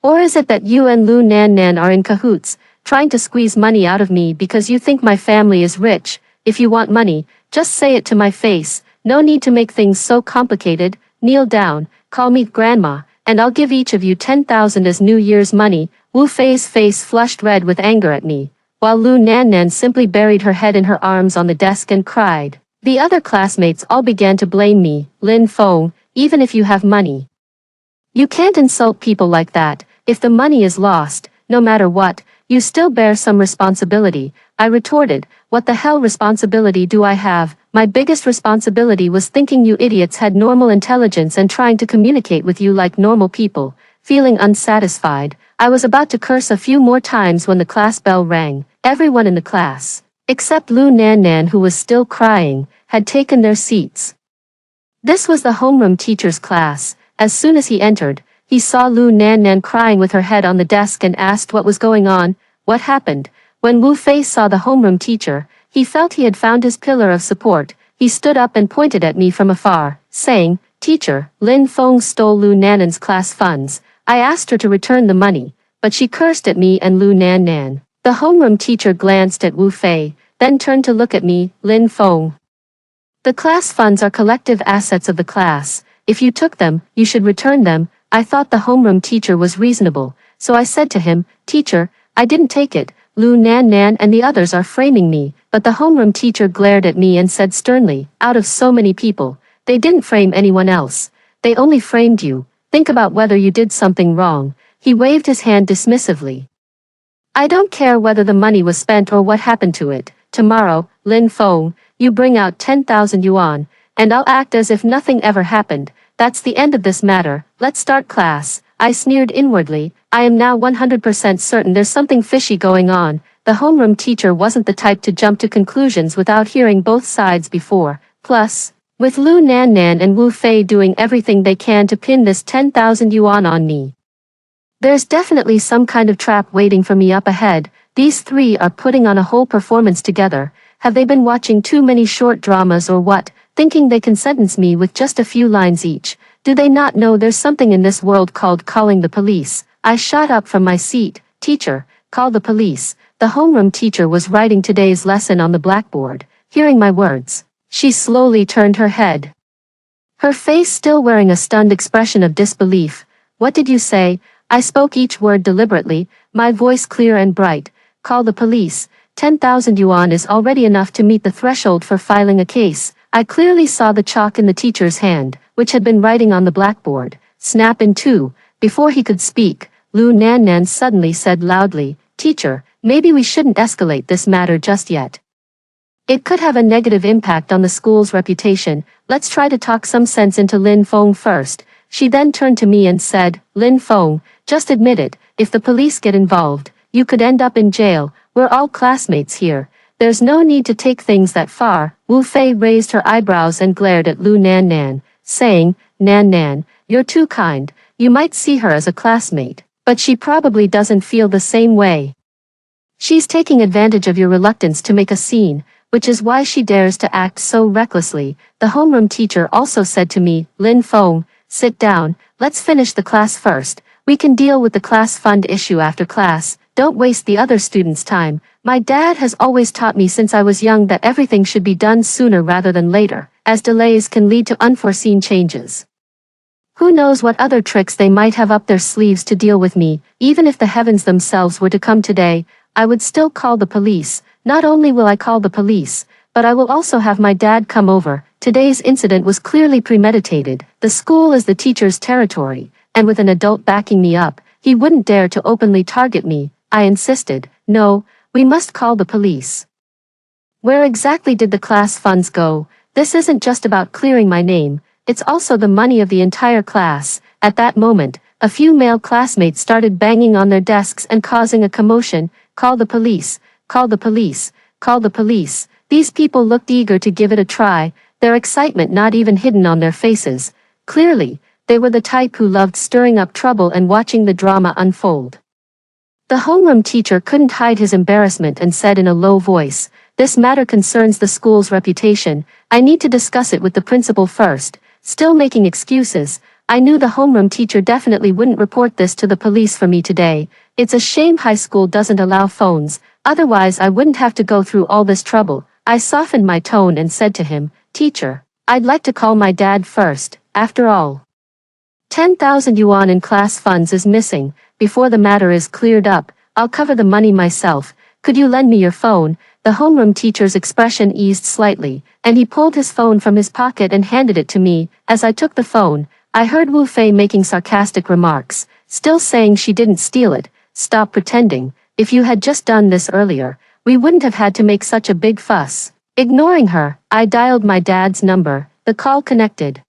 Or is it that you and Lu Nan are in cahoots, trying to squeeze money out of me because you think my family is rich? If you want money, just say it to my face. No need to make things so complicated. Kneel down, call me grandma, and I'll give each of you 10,000 as New Year's money." Wu Fei's face flushed red with anger at me, while Lu Nan simply buried her head in her arms on the desk and cried. The other classmates all began to blame me. "Lin Feng, even if you have money, you can't insult people like that. If the money is lost, no matter what, you still bear some responsibility." I retorted, "What the hell responsibility do I have? My biggest responsibility was thinking you idiots had normal intelligence and trying to communicate with you like normal people." Feeling unsatisfied, I was about to curse a few more times when the class bell rang. Everyone in the class, except Lu Nan who was still crying, had taken their seats. This was the homeroom teacher's class. As soon as he entered, he saw Lu Nan crying with her head on the desk and asked what was going on. What happened? When Wu Fei saw the homeroom teacher, he felt he had found his pillar of support. He stood up and pointed at me from afar, saying, "Teacher, Lin Feng stole Lu Nan's class funds." I asked her to return the money, but she cursed at me and Lu Nan Nan. The homeroom teacher glanced at Wu Fei, then turned to look at me, Lin Feng. The class funds are collective assets of the class. If you took them, you should return them. I thought the homeroom teacher was reasonable, so I said to him, Teacher, I didn't take it. Lu Nan Nan and the others are framing me, but the homeroom teacher glared at me and said sternly, out of so many people, they didn't frame anyone else. They only framed you. Think about whether you did something wrong. He waved his hand dismissively. I don't care whether the money was spent or what happened to it. Tomorrow, Lin Feng, you bring out 10,000 yuan, and I'll act as if nothing ever happened. That's the end of this matter. Let's start class. I sneered inwardly. I am now 100% certain there's something fishy going on. The homeroom teacher wasn't the type to jump to conclusions without hearing both sides before. Plus, with Lu Nan Nan and Wu Fei doing everything they can to pin this 10,000 yuan on me, there's definitely some kind of trap waiting for me up ahead. These three are putting on a whole performance together. Have they been watching too many short dramas or what, thinking they can sentence me with just a few lines each? Do they not know there's something in this world called calling the police? I shot up from my seat. Teacher, call the police. The homeroom teacher was writing today's lesson on the blackboard. Hearing my words, she slowly turned her head, her face still wearing a stunned expression of disbelief. What did you say? I spoke each word deliberately, my voice clear and bright. Call the police. 10,000 yuan is already enough to meet the threshold for filing a case. I clearly saw the chalk in the teacher's hand, which had been writing on the blackboard, snap in two. Before he could speak, Lu Nan Nan suddenly said loudly, Teacher, maybe we shouldn't escalate this matter just yet. It could have a negative impact on the school's reputation. Let's try to talk some sense into Lin Feng first. She then turned to me and said, Lin Feng, just admit it, if the police get involved, you could end up in jail. We're all classmates here. There's no need to take things that far. Wu Fei raised her eyebrows and glared at Lu Nan Nan, saying, Nan Nan, you're too kind. You might see her as a classmate, but she probably doesn't feel the same way. She's taking advantage of your reluctance to make a scene, which is why she dares to act so recklessly. The homeroom teacher also said to me, Lin Feng, sit down, let's finish the class first. We can deal with the class fund issue after class. Don't waste the other students' time. My dad has always taught me since I was young that everything should be done sooner rather than later, as delays can lead to unforeseen changes. Who knows what other tricks they might have up their sleeves to deal with me. Even if the heavens themselves were to come today, I would still call the police. Not only will I call the police, but I will also have my dad come over. Today's incident was clearly premeditated. The school is the teacher's territory, and with an adult backing me up, he wouldn't dare to openly target me. I insisted, no, we must call the police. Where exactly did the class funds go? This isn't just about clearing my name, it's also the money of the entire class. At that moment, a few male classmates started banging on their desks and causing a commotion. Call the police, call the police, call the police. These people looked eager to give it a try, their excitement not even hidden on their faces. Clearly, they were the type who loved stirring up trouble and watching the drama unfold. The homeroom teacher couldn't hide his embarrassment and said in a low voice, This matter concerns the school's reputation. I need to discuss it with the principal first. Still making excuses, I knew the homeroom teacher definitely wouldn't report this to the police for me today. It's a shame high school doesn't allow phones, otherwise I wouldn't have to go through all this trouble. I softened my tone and said to him, Teacher, I'd like to call my dad first. After all, 10,000 yuan in class funds is missing. Before the matter is cleared up, I'll cover the money myself. Could you lend me your phone? The homeroom teacher's expression eased slightly, and he pulled his phone from his pocket and handed it to me. As I took the phone, I heard Wu Fei making sarcastic remarks, still saying she didn't steal it. Stop pretending. If you had just done this earlier, we wouldn't have had to make such a big fuss. Ignoring her, I dialed my dad's number. The call connected,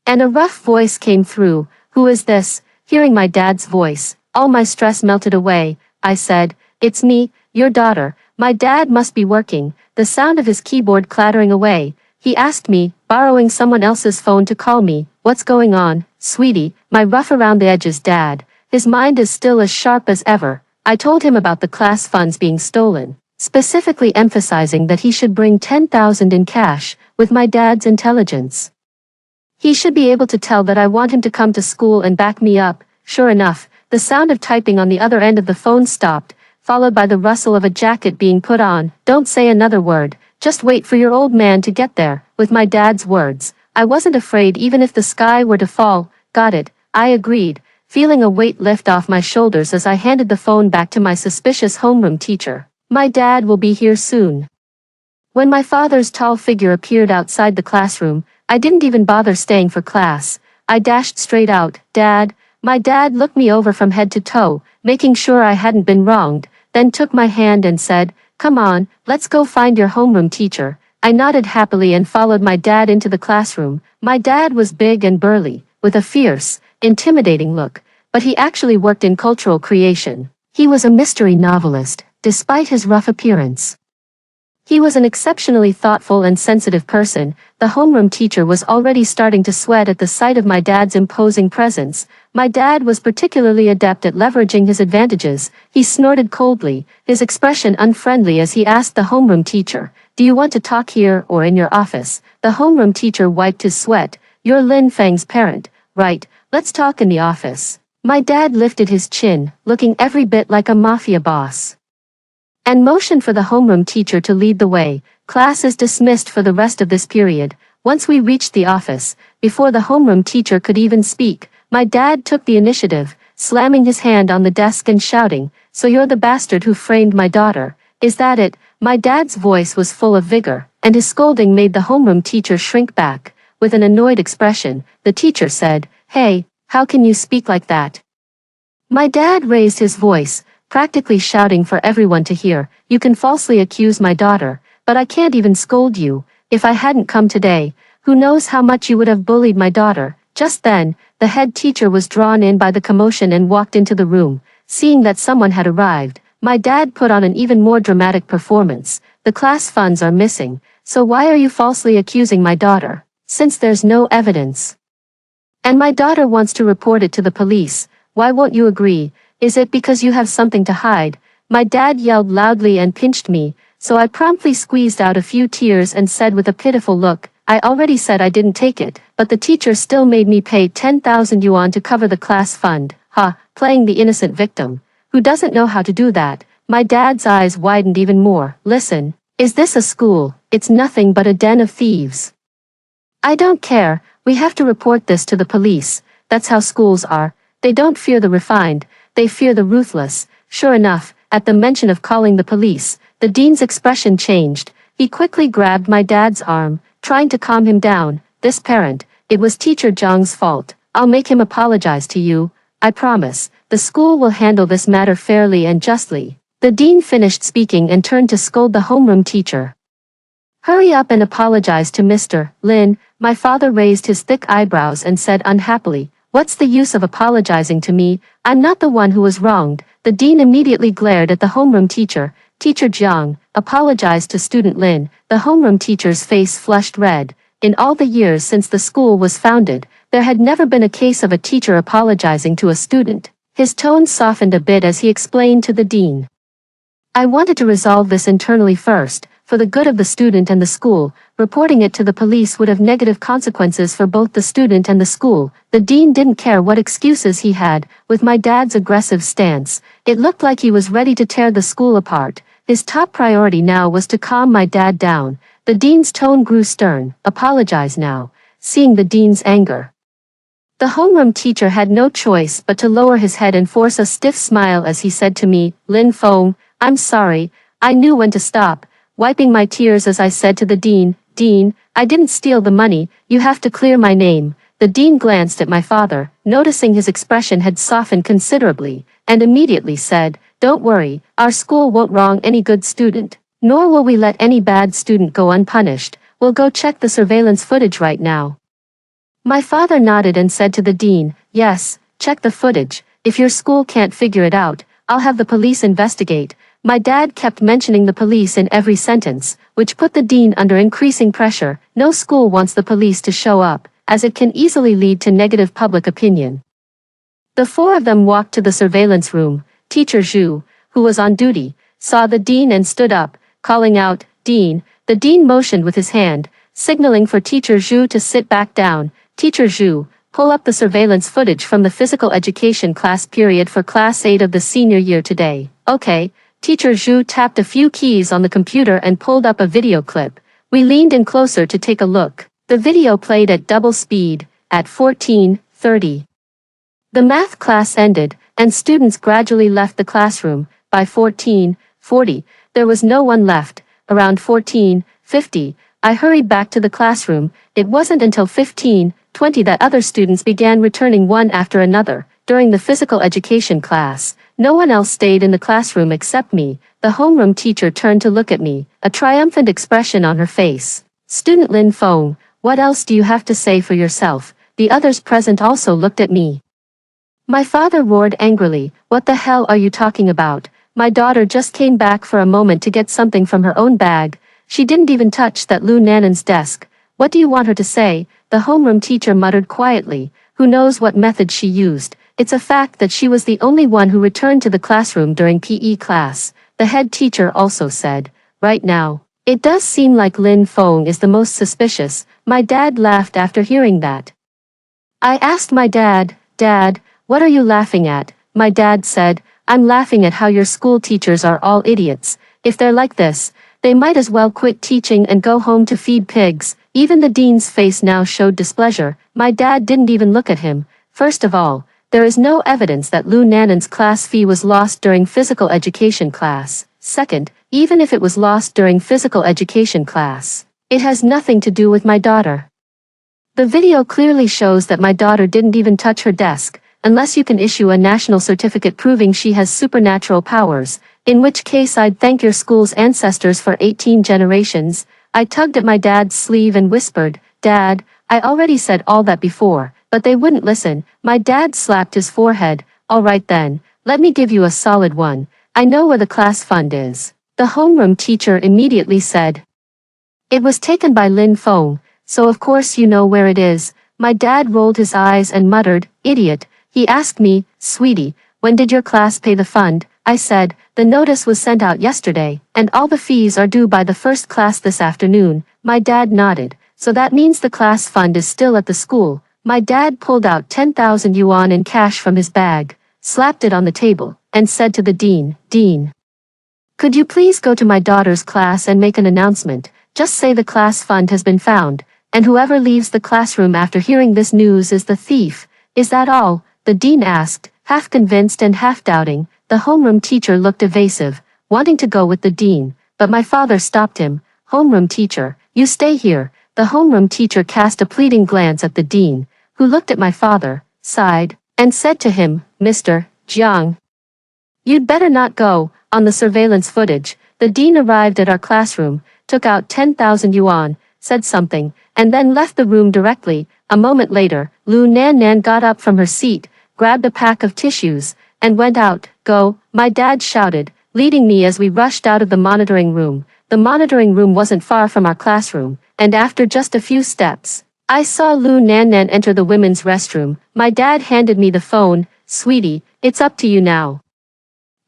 and a rough voice came through. Who is this? Hearing my dad's voice, all my stress melted away. I said, It's me, your daughter. My dad must be working. The sound of his keyboard clattering away. He asked me, borrowing someone else's phone to call me. What's going on, sweetie? My rough around the edges dad. His mind is still as sharp as ever. I told him about the class funds being stolen, specifically emphasizing that he should bring 10,000 in cash. With my dad's intelligence, he should be able to tell that I want him to come to school and back me up. Sure enough, the sound of typing on the other end of the phone stopped, followed by the rustle of a jacket being put on. Don't say another word, just wait for your old man to get there. With my dad's words, I wasn't afraid even if the sky were to fall. Got it, I agreed, feeling a weight lift off my shoulders as I handed the phone back to my suspicious homeroom teacher. My dad will be here soon. When my father's tall figure appeared outside the classroom, I didn't even bother staying for class. I dashed straight out. Dad. My dad looked me over from head to toe, making sure I hadn't been wronged, then took my hand and said, "Come on, let's go find your homeroom teacher." I nodded happily and followed my dad into the classroom. My dad was big and burly, with a fierce, intimidating look, but he actually worked in cultural creation. He was a mystery novelist, despite his rough appearance. He was an exceptionally thoughtful and sensitive person. The homeroom teacher was already starting to sweat at the sight of my dad's imposing presence. My dad was particularly adept at leveraging his advantages. He snorted coldly, his expression unfriendly as he asked the homeroom teacher, "Do you want to talk here or in your office?" The homeroom teacher wiped his sweat. "You're Lin Fang's parent, right? Let's talk in the office." My dad lifted his chin, looking every bit like a mafia boss, and motioned for the homeroom teacher to lead the way. "Class is dismissed for the rest of this period." Once we reached the office, before the homeroom teacher could even speak, my dad took the initiative, slamming his hand on the desk and shouting, "So you're the bastard who framed my daughter, is that it?" My dad's voice was full of vigor, and his scolding made the homeroom teacher shrink back. With an annoyed expression, the teacher said, "Hey, how can you speak like that?" My dad raised his voice, practically shouting for everyone to hear, "You can falsely accuse my daughter, but I can't even scold you. If I hadn't come today, who knows how much you would have bullied my daughter." Just then, the head teacher was drawn in by the commotion and walked into the room. Seeing that someone had arrived, my dad put on an even more dramatic performance. "The class funds are missing, so why are you falsely accusing my daughter? Since there's no evidence, and my daughter wants to report it to the police, why won't you agree? Is it because you have something to hide?" My dad yelled loudly and pinched me, so I promptly squeezed out a few tears and said with a pitiful look, "I already said I didn't take it, but the teacher still made me pay 10,000 yuan to cover the class fund." Ha, playing the innocent victim. Who doesn't know how to do that? My dad's eyes widened even more. "Listen, is this a school? It's nothing but a den of thieves. I don't care, we have to report this to the police. That's how schools are. They don't fear the refined, they fear the ruthless." Sure enough, at the mention of calling the police, the dean's expression changed. He quickly grabbed my dad's arm, trying to calm him down. "This parent, it was teacher Zhang's fault. I'll make him apologize to you. I promise, the school will handle this matter fairly and justly." The dean finished speaking and turned to scold the homeroom teacher. "Hurry up and apologize to Mr. Lin." My father raised his thick eyebrows and said unhappily, "What's the use of apologizing to me? I'm not the one who was wronged." The dean immediately glared at the homeroom teacher. "Teacher Jiang, apologize to student Lin." The homeroom teacher's face flushed red. In all the years since the school was founded, there had never been a case of a teacher apologizing to a student. His tone softened a bit as he explained to the dean, "I wanted to resolve this internally first, for the good of the student and the school. Reporting it to the police would have negative consequences for both the student and the school." The dean didn't care what excuses he had. With my dad's aggressive stance, it looked like he was ready to tear the school apart. His top priority now was to calm my dad down. The dean's tone grew stern. "Apologize now." Seeing the dean's anger, the homeroom teacher had no choice but to lower his head and force a stiff smile as he said to me, "Lin Feng, I'm sorry, I knew when to stop." Wiping my tears as I said to the dean, "Dean, I didn't steal the money, you have to clear my name." The dean glanced at my father, noticing his expression had softened considerably, and immediately said, "Don't worry, our school won't wrong any good student, nor will we let any bad student go unpunished. We'll go check the surveillance footage right now." My father nodded and said to the dean, "Yes, check the footage. If your school can't figure it out, I'll have the police investigate." My dad kept mentioning the police in every sentence, which put the dean under increasing pressure. No school wants the police to show up, as it can easily lead to negative public opinion. The four of them walked to the surveillance room. Teacher Zhu, who was on duty, saw the dean and stood up, calling out, "Dean." The dean motioned with his hand, signaling for Teacher Zhu to sit back down. "Teacher Zhu, pull up the surveillance footage from the physical education class period for class 8 of the senior year today. Okay. Teacher Zhu tapped a few keys on the computer and pulled up a video clip. We leaned in closer to take a look. The video played at double speed, at 14:30. The math class ended, and students gradually left the classroom. By 14:40, there was no one left. Around 14:50, I hurried back to the classroom. It wasn't until 15:20 that other students began returning one after another. During the physical education class, no one else stayed in the classroom except me. The homeroom teacher turned to look at me, a triumphant expression on her face. Student Lin Feng, what else do you have to say for yourself? The others present also looked at me. My father roared angrily, what the hell are you talking about? My daughter just came back for a moment to get something from her own bag. She didn't even touch that Lu Nanan's desk. What do you want her to say? The homeroom teacher muttered quietly. Who knows what method she used? It's a fact that she was the only one who returned to the classroom during PE class. The head teacher also said, right now. It does seem like Lin Feng is the most suspicious. My dad laughed after hearing that. I asked my dad, Dad, what are you laughing at? My dad said, I'm laughing at how your school teachers are all idiots. If they're like this, they might as well quit teaching and go home to feed pigs. Even the dean's face now showed displeasure. My dad didn't even look at him. First of all, there is no evidence that Lu Nanan's class fee was lost during physical education class. Second, even if it was lost during physical education class, it has nothing to do with my daughter. The video clearly shows that my daughter didn't even touch her desk, unless you can issue a national certificate proving she has supernatural powers, in which case I'd thank your school's ancestors for 18 generations. I tugged at my dad's sleeve and whispered, Dad, I already said all that before, but they wouldn't listen. My dad slapped his forehead. All right then, let me give you a solid one. I know where the class fund is. The homeroom teacher immediately said. It was taken by Lin Feng, so of course you know where it is. My dad rolled his eyes and muttered, idiot. He asked me, Sweetie, when did your class pay the fund? I said, the notice was sent out yesterday, and all the fees are due by the first class this afternoon. My dad nodded, so that means the class fund is still at the school. My dad pulled out 10,000 yuan in cash from his bag, slapped it on the table, and said to the dean, Dean, could you please go to my daughter's class and make an announcement? Just say the class fund has been found, and whoever leaves the classroom after hearing this news is the thief. Is that all? The dean asked, half convinced and half doubting. The homeroom teacher looked evasive, wanting to go with the dean, but my father stopped him. Homeroom teacher, you stay here. The homeroom teacher cast a pleading glance at the dean, who looked at my father, sighed, and said to him, Mr. Jiang, you'd better not go. On the surveillance footage, the dean arrived at our classroom, took out 10,000 yuan, said something, and then left the room directly. A moment later, Lu Nannan got up from her seat, grabbed a pack of tissues, and went out. Go, my dad shouted, leading me as we rushed out of the monitoring room. The monitoring room wasn't far from our classroom, and after just a few steps, I saw Lu Nannan enter the women's restroom. My dad handed me the phone. Sweetie, it's up to you now.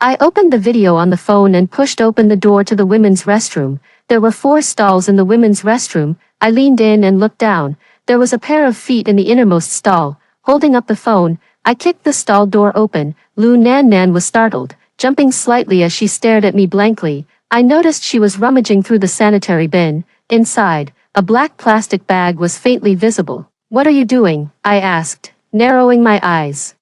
I opened the video on the phone and pushed open the door to the women's restroom. There were 4 stalls in the women's restroom. I leaned in and looked down. There was a pair of feet in the innermost stall. Holding up the phone, I kicked the stall door open. Lu Nannan was startled, jumping slightly as she stared at me blankly. I noticed she was rummaging through the sanitary bin. Inside, a black plastic bag was faintly visible. What are you doing? I asked, narrowing my eyes.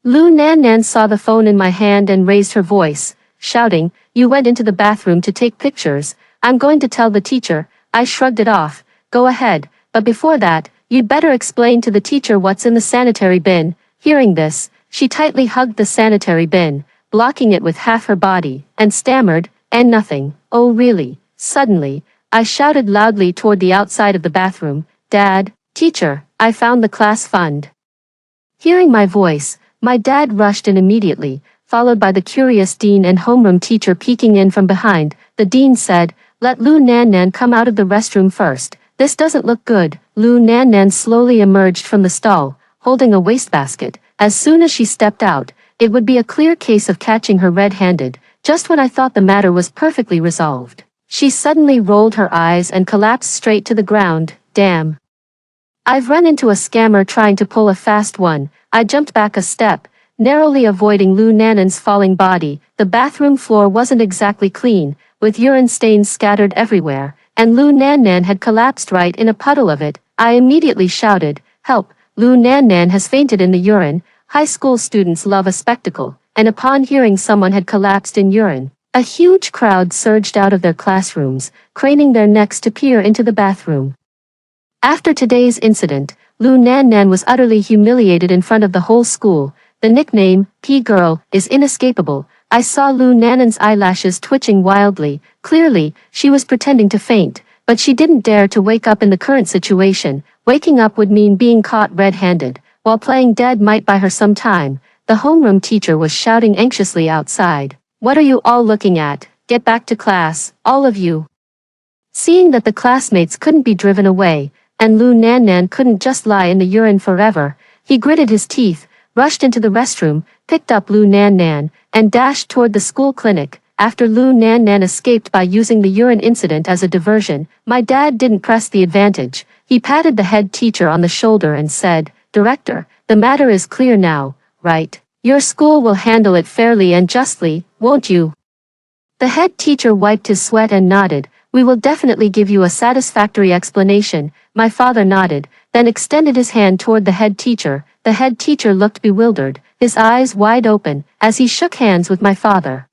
Lu Nannan saw the phone in my hand and raised her voice, shouting, you went into the bathroom to take pictures. I'm going to tell the teacher. I shrugged it off. Go ahead, but before that, you'd better explain to the teacher what's in the sanitary bin. Hearing this, she tightly hugged the sanitary bin, blocking it with half her body, and stammered, and nothing. Oh really? Suddenly, I shouted loudly toward the outside of the bathroom, Dad, teacher, I found the class fund. Hearing my voice, my dad rushed in immediately, followed by the curious dean and homeroom teacher peeking in from behind. The dean said, let Lu Nannan come out of the restroom first. This doesn't look good. Lu Nannan slowly emerged from the stall, holding a wastebasket. As soon as she stepped out, it would be a clear case of catching her red-handed. Just when I thought the matter was perfectly resolved, she suddenly rolled her eyes and collapsed straight to the ground. Damn. I've run into a scammer trying to pull a fast one. I jumped back a step, narrowly avoiding Lou Nannan's falling body. The bathroom floor wasn't exactly clean, with urine stains scattered everywhere, and Lou Nannan had collapsed right in a puddle of it. I immediately shouted, "Help, Lou Nannan has fainted in the urine." High school students love a spectacle, and upon hearing someone had collapsed in urine, a huge crowd surged out of their classrooms, craning their necks to peer into the bathroom. After today's incident, Lou Nannan was utterly humiliated in front of the whole school. The nickname, P-Girl, is inescapable. I saw Lou Nannan's eyelashes twitching wildly. Clearly, she was pretending to faint, but she didn't dare to wake up in the current situation. Waking up would mean being caught red-handed. While playing dead might buy her some time, the homeroom teacher was shouting anxiously outside. "What are you all looking at? Get back to class, all of you." Seeing that the classmates couldn't be driven away, and Lou Nannan couldn't just lie in the urine forever, he gritted his teeth, rushed into the restroom, picked up Lou Nannan, and dashed toward the school clinic. After Lou Nannan escaped by using the urine incident as a diversion, my dad didn't press the advantage. He patted the head teacher on the shoulder and said, "Director, the matter is clear now, right? Your school will handle it fairly and justly, won't you?" The head teacher wiped his sweat and nodded. "We will definitely give you a satisfactory explanation." My father nodded, then extended his hand toward the head teacher. The head teacher looked bewildered, his eyes wide open, as he shook hands with my father.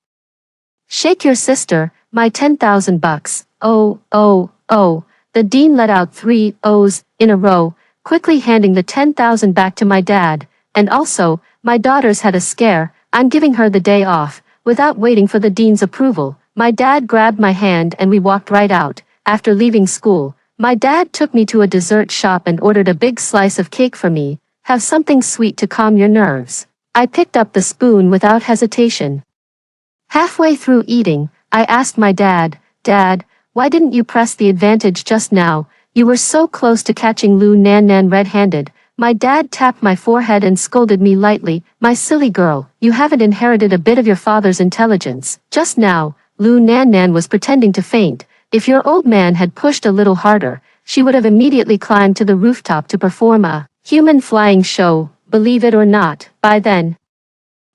"Shake your sister, my $10,000. Oh, oh, oh." The dean let out 3 O's in a row, quickly handing the $10,000 back to my dad. "And also, my daughter's had a scare, I'm giving her the day off." Without waiting for the dean's approval, my dad grabbed my hand and we walked right out. After leaving school, my dad took me to a dessert shop and ordered a big slice of cake for me. "Have something sweet to calm your nerves." I picked up the spoon without hesitation. Halfway through eating, I asked my dad, "Dad, why didn't you press the advantage just now? You were so close to catching Lou Nannan red-handed." My dad tapped my forehead and scolded me lightly. "My silly girl, you haven't inherited a bit of your father's intelligence. Just now, Lou Nannan was pretending to faint. If your old man had pushed a little harder, she would have immediately climbed to the rooftop to perform a human flying show, believe it or not. By then,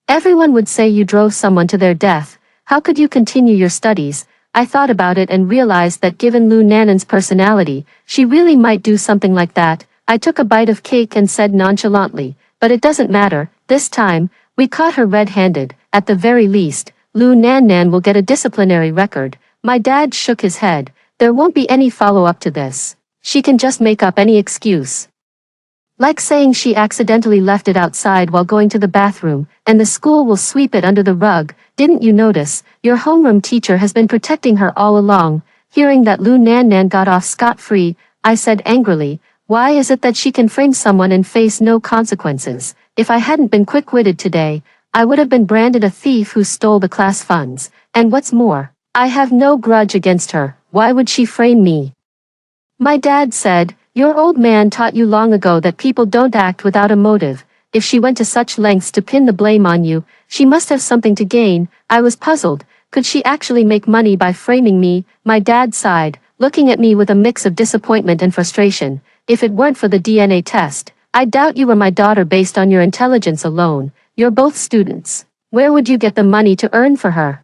everyone would say you drove someone to their death. How could you continue your studies?" I thought about it and realized that given Lou Nannan's personality, she really might do something like that. I took a bite of cake and said nonchalantly, "But it doesn't matter, this time, we caught her red-handed. At the very least, Lou Nannan will get a disciplinary record." My dad shook his head. "There won't be any follow-up to this. She can just make up any excuse. Like saying she accidentally left it outside while going to the bathroom, and the school will sweep it under the rug. Didn't you notice? Your homeroom teacher has been protecting her all along." Hearing that Lou Nannan got off scot-free, I said angrily, "Why is it that she can frame someone and face no consequences? If I hadn't been quick-witted today, I would have been branded a thief who stole the class funds. And what's more, I have no grudge against her. Why would she frame me?" My dad said, "Your old man taught you long ago that people don't act without a motive. If she went to such lengths to pin the blame on you, she must have something to gain." I was puzzled. Could she actually make money by framing me? My dad sighed, looking at me with a mix of disappointment and frustration. "If it weren't for the DNA test, I doubt you were my daughter based on your intelligence alone. You're both students. Where would you get the money to earn for her?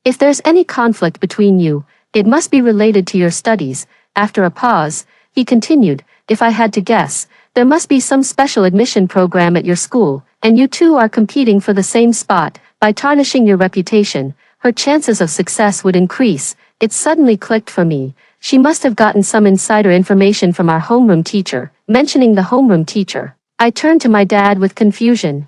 If there's any conflict between you, it must be related to your studies." After a pause, he continued, "If I had to guess, there must be some special admission program at your school, and you two are competing for the same spot. By tarnishing your reputation, her chances of success would increase." It suddenly clicked for me. She must have gotten some insider information from our homeroom teacher. Mentioning the homeroom teacher, I turned to my dad with confusion.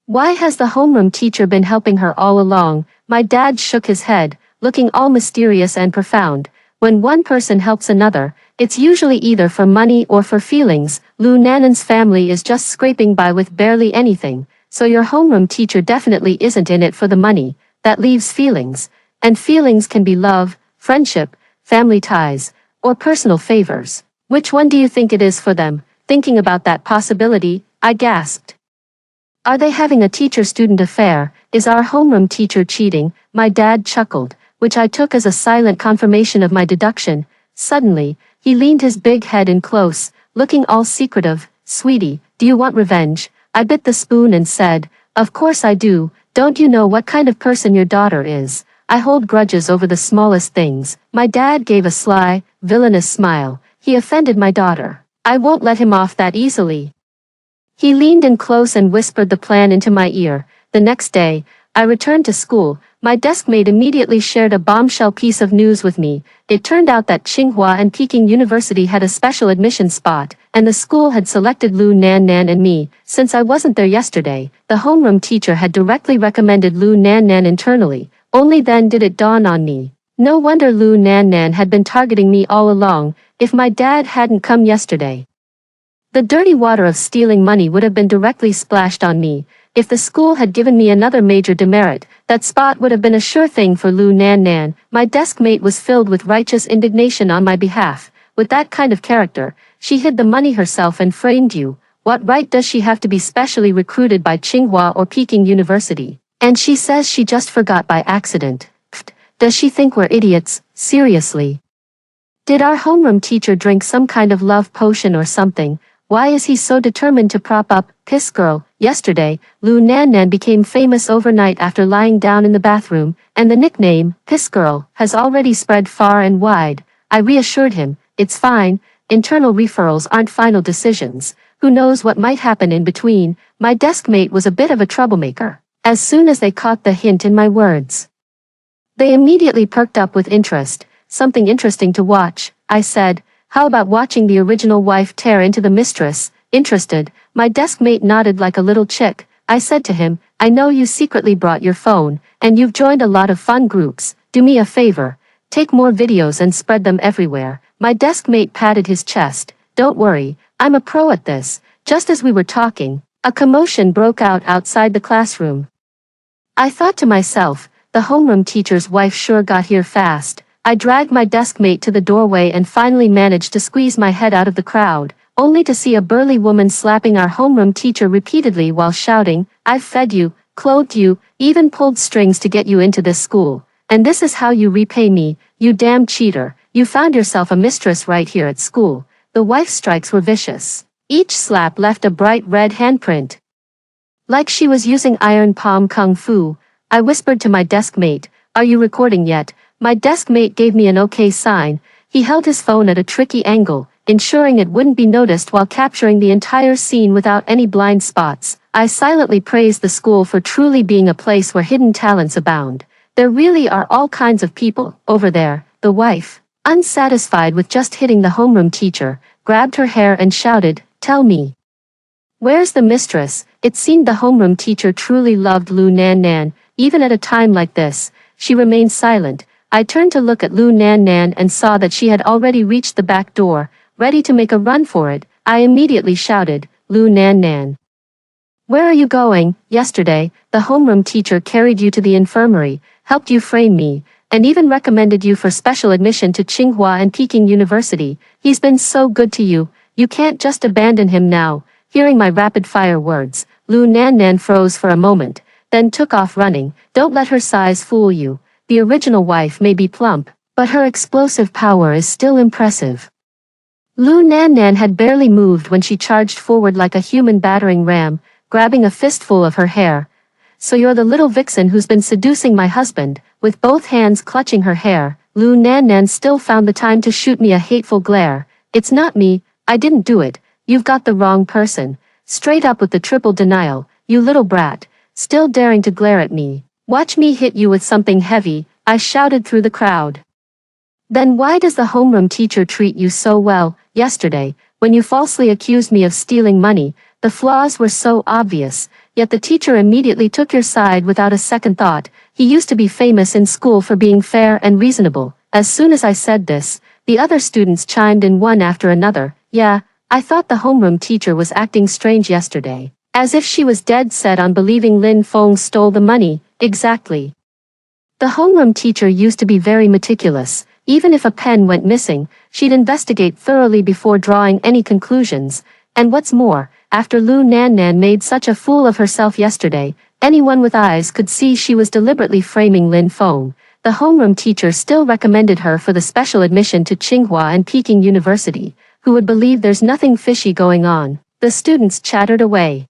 "Why has the homeroom teacher been helping her all along?" My dad shook his head, looking all mysterious and profound. "When one person helps another, it's usually either for money or for feelings. Lou Nannan's family is just scraping by with barely anything, so your homeroom teacher definitely isn't in it for the money. That leaves feelings. And feelings can be love, friendship, family ties, or personal favors. Which one do you think it is for them?" Thinking about that possibility, I gasped. "Are they having a teacher-student affair? Is our homeroom teacher cheating?" My dad chuckled, which I took as a silent confirmation of my deduction. Suddenly, he leaned his big head in close, looking all secretive. "Sweetie, do you want revenge?" I bit the spoon and said, "Of course I do. Don't you know what kind of person your daughter is? I hold grudges over the smallest things." My dad gave a sly, villainous smile. "He offended my daughter. I won't let him off that easily." He leaned in close and whispered the plan into my ear. The next day, I returned to school. My deskmate immediately shared a bombshell piece of news with me. It turned out that Tsinghua and Peking University had a special admission spot, and the school had selected Lu Nannan and me. Since I wasn't there yesterday, the homeroom teacher had directly recommended Lu Nannan internally. Only then did it dawn on me. No wonder Lu Nannan had been targeting me all along. If my dad hadn't come yesterday, the dirty water of stealing money would have been directly splashed on me. If the school had given me another major demerit, that spot would have been a sure thing for Lu Nannan. My deskmate was filled with righteous indignation on my behalf. With that kind of character, she hid the money herself and framed you. What right does she have to be specially recruited by Tsinghua or Peking University? And she says she just forgot by accident. Pfft, does she think we're idiots? Seriously. Did our homeroom teacher drink some kind of love potion or something? Why is he so determined to prop up Piss Girl? Yesterday, Lu Nannan became famous overnight after lying down in the bathroom, and the nickname, Piss Girl, has already spread far and wide. I reassured him, it's fine, internal referrals aren't final decisions. Who knows what might happen in between? My deskmate was a bit of a troublemaker. As soon as they caught the hint in my words, they immediately perked up with interest. "Something interesting to watch," I said. "How about watching the original wife tear into the mistress?" Interested, my deskmate nodded like a little chick. I said to him, "I know you secretly brought your phone, and you've joined a lot of fun groups. Do me a favor. Take more videos and spread them everywhere." My deskmate patted his chest. "Don't worry, I'm a pro at this." Just as we were talking, a commotion broke out outside the classroom. I thought to myself, the homeroom teacher's wife sure got here fast. I dragged my deskmate to the doorway and finally managed to squeeze my head out of the crowd, only to see a burly woman slapping our homeroom teacher repeatedly while shouting, "I've fed you, clothed you, even pulled strings to get you into this school. And this is how you repay me, you damn cheater. You found yourself a mistress right here at school." The wife's strikes were vicious. Each slap left a bright red handprint, like she was using iron palm kung fu. I whispered to my deskmate, "Are you recording yet?" My deskmate gave me an okay sign. He held his phone at a tricky angle, ensuring it wouldn't be noticed while capturing the entire scene without any blind spots. I silently praised the school for truly being a place where hidden talents abound. There really are all kinds of people over there. The wife, unsatisfied with just hitting the homeroom teacher, grabbed her hair and shouted, "Tell me, where's the mistress?" It seemed the homeroom teacher truly loved Lu Nannan. Even at a time like this, she remained silent. I turned to look at Lu Nannan and saw that she had already reached the back door, ready to make a run for it. I immediately shouted, "Lu Nannan, where are you going?" "Yesterday, the homeroom teacher carried you to the infirmary, helped you frame me, and even recommended you for special admission to Tsinghua and Peking University. He's been so good to you, you can't just abandon him now." Hearing my rapid-fire words, Lu Nannan froze for a moment, then took off running. Don't let her size fool you. The original wife may be plump, but her explosive power is still impressive. Lu Nannan had barely moved when she charged forward like a human battering ram, grabbing a fistful of her hair. "So you're the little vixen who's been seducing my husband." With both hands clutching her hair, Lu Nannan still found the time to shoot me a hateful glare. "It's not me, I didn't do it. You've got the wrong person." Straight up with the triple denial. "You little brat, still daring to glare at me. Watch me hit you with something heavy," I shouted through the crowd. "Then why does the homeroom teacher treat you so well? Yesterday, when you falsely accused me of stealing money, the flaws were so obvious, yet the teacher immediately took your side without a second thought. He used to be famous in school for being fair and reasonable." As soon as I said this, the other students chimed in one after another. "Yeah, I thought the homeroom teacher was acting strange yesterday. As if she was dead set on believing Lin Feng stole the money." Exactly. The homeroom teacher used to be very meticulous. Even if a pen went missing, she'd investigate thoroughly before drawing any conclusions. And what's more, after Lu Nannan made such a fool of herself yesterday, anyone with eyes could see she was deliberately framing Lin Feng. The homeroom teacher still recommended her for the special admission to Tsinghua and Peking University. Who would believe there's nothing fishy going on? The students chattered away,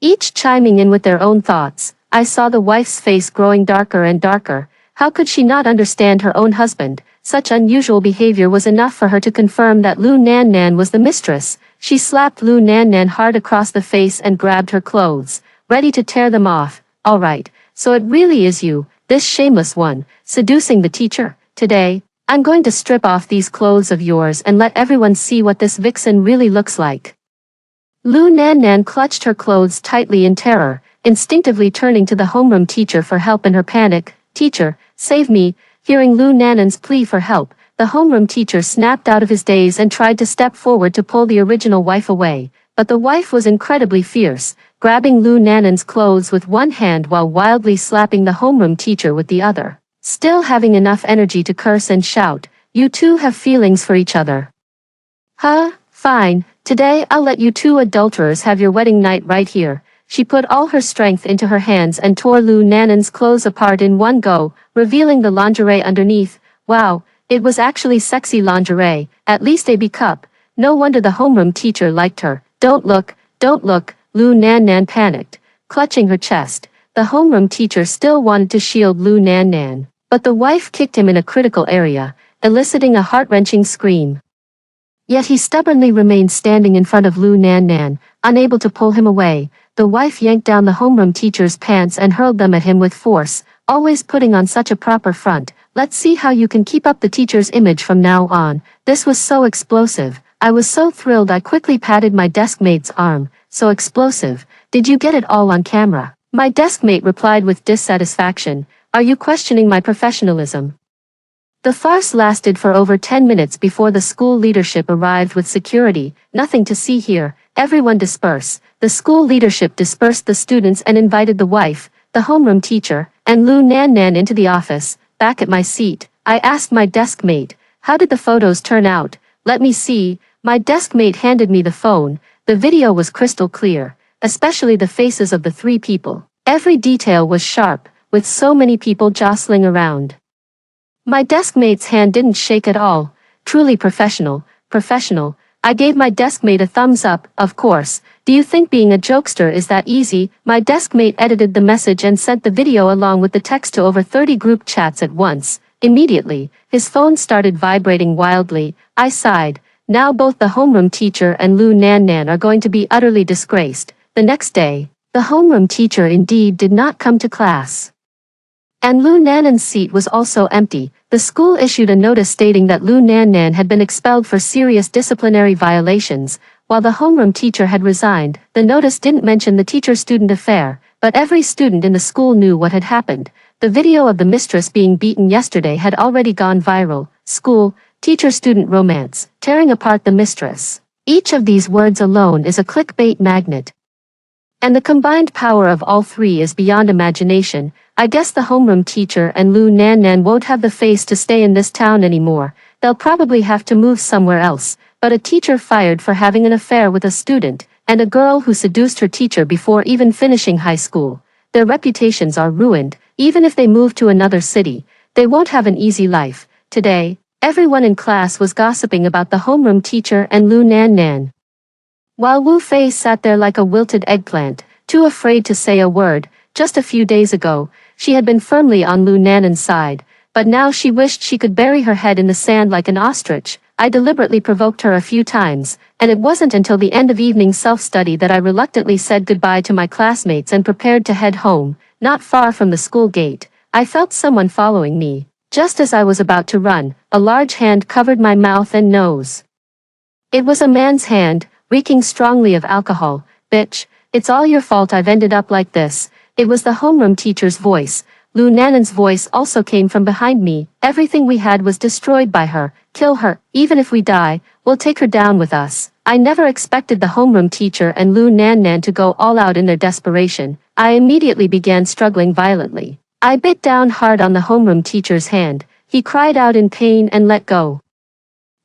each chiming in with their own thoughts. I saw the wife's face growing darker and darker. How could she not understand her own husband? Such unusual behavior was enough for her to confirm that Lu Nan Nan was the mistress. She slapped Lu Nan Nan hard across the face and grabbed her clothes, ready to tear them off. All right, so it really is you, this shameless one, seducing the teacher. Today, I'm going to strip off these clothes of yours and let everyone see what this vixen really looks like. Lu Nan Nan clutched her clothes tightly in terror, instinctively turning to the homeroom teacher for help in her panic. Teacher, save me. Hearing Lu Nan Nan's plea for help, the homeroom teacher snapped out of his daze and tried to step forward to pull the original wife away. But the wife was incredibly fierce, grabbing Lu Nan Nan's clothes with one hand while wildly slapping the homeroom teacher with the other. Still having enough energy to curse and shout, "You two have feelings for each other. Huh? Fine. Today I'll let you two adulterers have your wedding night right here." She put all her strength into her hands and tore Lu Nan Nan's clothes apart in one go, revealing the lingerie underneath. Wow, it was actually sexy lingerie, at least a B cup. No wonder the homeroom teacher liked her. Don't look, Lu Nan Nan panicked, clutching her chest. The homeroom teacher still wanted to shield Lu Nan Nan, but the wife kicked him in a critical area, eliciting a heart-wrenching scream. Yet he stubbornly remained standing in front of Lu Nan Nan, unable to pull him away. The wife yanked down the homeroom teacher's pants and hurled them at him with force, always putting on such a proper front. Let's see how you can keep up the teacher's image from now on. This was so explosive. I was so thrilled I quickly patted my deskmate's arm. So explosive. Did you get it all on camera? My deskmate replied with dissatisfaction. Are you questioning my professionalism? The farce lasted for over 10 minutes before the school leadership arrived with security. Nothing to see here. Everyone disperse. The school leadership dispersed the students and invited the wife, the homeroom teacher, and Lu Nan Nan into the office. Back at my seat, I asked my deskmate, "How did the photos turn out?" "Let me see." My deskmate handed me the phone. The video was crystal clear, especially the faces of the three people. Every detail was sharp, with so many people jostling around. My deskmate's hand didn't shake at all. Truly professional. I gave my deskmate a thumbs up. Of course. Do you think being a jokester is that easy? My deskmate edited the message and sent the video along with the text to over 30 group chats at once. Immediately, his phone started vibrating wildly. I sighed. Now both the homeroom teacher and Lu Nan Nan are going to be utterly disgraced. The next day, the homeroom teacher indeed did not come to class. And Lu Nan Nan's seat was also empty. The school issued a notice stating that Lu Nan Nan had been expelled for serious disciplinary violations, while the homeroom teacher had resigned. The notice didn't mention the teacher-student affair, but every student in the school knew what had happened. The video of the mistress being beaten yesterday had already gone viral. School, teacher-student romance, tearing apart the mistress. Each of these words alone is a clickbait magnet. And the combined power of all three is beyond imagination. I guess the homeroom teacher and Lu Nan Nan won't have the face to stay in this town anymore. They'll probably have to move somewhere else. But a teacher fired for having an affair with a student, and a girl who seduced her teacher before even finishing high school. Their reputations are ruined. Even if they move to another city, they won't have an easy life. Today, everyone in class was gossiping about the homeroom teacher and Lu Nan Nan, while Wu Fei sat there like a wilted eggplant, too afraid to say a word. Just a few days ago, she had been firmly on Lu Nan Nan's side, but now she wished she could bury her head in the sand like an ostrich. I deliberately provoked her a few times, and it wasn't until the end of evening self-study that I reluctantly said goodbye to my classmates and prepared to head home. Not far from the school gate, I felt someone following me. Just as I was about to run, a large hand covered my mouth and nose. It was a man's hand, reeking strongly of alcohol. "Bitch, it's all your fault I've ended up like this." It was the homeroom teacher's voice. Lu Nan Nan's voice also came from behind me. "Everything we had was destroyed by her. Kill her. Even if we die, we'll take her down with us." I never expected the homeroom teacher and Lu Nan Nan to go all out in their desperation. I immediately began struggling violently. I bit down hard on the homeroom teacher's hand. He cried out in pain and let go.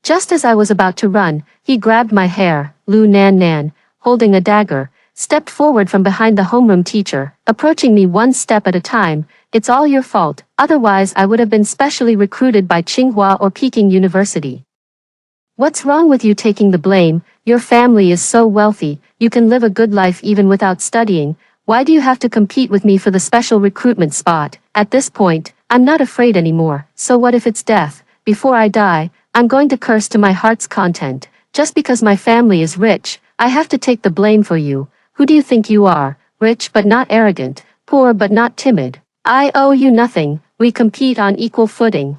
Just as I was about to run, he grabbed my hair. Lu Nan Nan, holding a dagger, stepped forward from behind the homeroom teacher, approaching me one step at a time. "It's all your fault, otherwise I would have been specially recruited by Tsinghua or Peking University." What's wrong with you taking the blame? Your family is so wealthy, you can live a good life even without studying. Why do you have to compete with me for the special recruitment spot? At this point, I'm not afraid anymore. So what if it's death? Before I die, I'm going to curse to my heart's content. Just because my family is rich, I have to take the blame for you. Who do you think you are? Rich but not arrogant, poor but not timid. I owe you nothing, we compete on equal footing.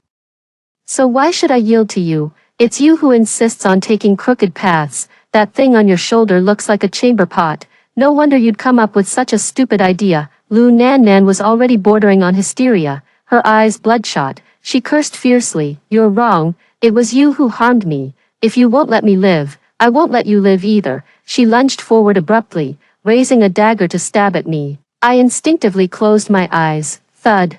So why should I yield to you? It's you who insists on taking crooked paths. That thing on your shoulder looks like a chamber pot. No wonder you'd come up with such a stupid idea. Lu Nan was already bordering on hysteria, her eyes bloodshot. She cursed fiercely. You're wrong, it was you who harmed me. If you won't let me live, I won't let you live either. She lunged forward abruptly, raising a dagger to stab at me. I instinctively closed my eyes. Thud.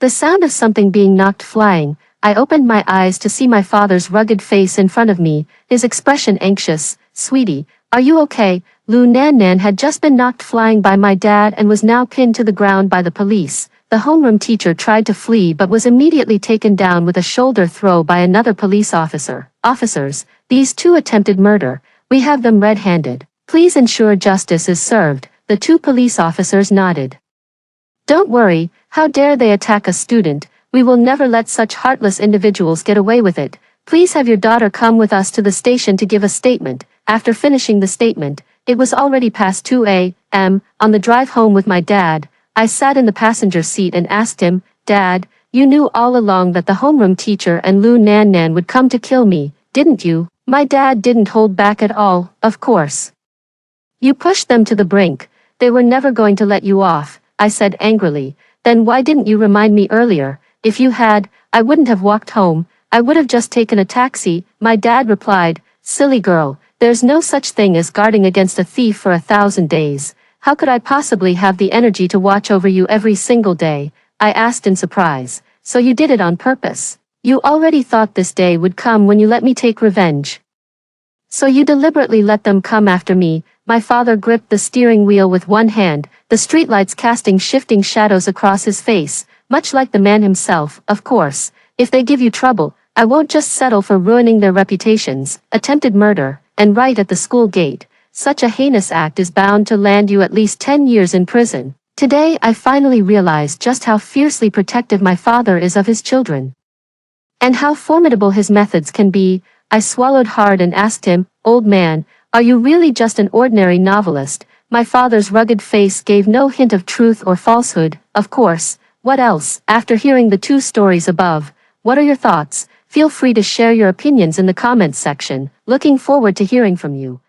The sound of something being knocked flying. I opened my eyes to see my father's rugged face in front of me, his expression anxious. Sweetie, are you okay? Lu Nan had just been knocked flying by my dad and was now pinned to the ground by the police. The homeroom teacher tried to flee but was immediately taken down with a shoulder throw by another police officer. Officers, these two attempted murder. We have them red-handed. Please ensure justice is served. The two police officers nodded. Don't worry, how dare they attack a student? We will never let such heartless individuals get away with it. Please have your daughter come with us to the station to give a statement. After finishing the statement, it was already past 2 a.m. On the drive home with my dad, I sat in the passenger seat and asked him, Dad, you knew all along that the homeroom teacher and Lu Nan would come to kill me, didn't you? My dad didn't hold back at all, of course. You pushed them to the brink. They were never going to let you off, I said angrily. Then why didn't you remind me earlier? If you had, I wouldn't have walked home, I would have just taken a taxi. My dad replied, Silly girl, there's no such thing as guarding against a thief for 1,000 days. How could I possibly have the energy to watch over you every single day? I asked in surprise. So you did it on purpose. You already thought this day would come when you let me take revenge. So you deliberately let them come after me. My father gripped the steering wheel with one hand, the streetlights casting shifting shadows across his face, much like the man himself. Of course, if they give you trouble, I won't just settle for ruining their reputations. Attempted murder, and right at the school gate. Such a heinous act is bound to land you at least 10 years in prison. Today I finally realized just how fiercely protective my father is of his children. And how formidable his methods can be. I swallowed hard and asked him, Old man, are you really just an ordinary novelist? My father's rugged face gave no hint of truth or falsehood. Of course, what else? After hearing the two stories above, what are your thoughts? Feel free to share your opinions in the comments section. Looking forward to hearing from you.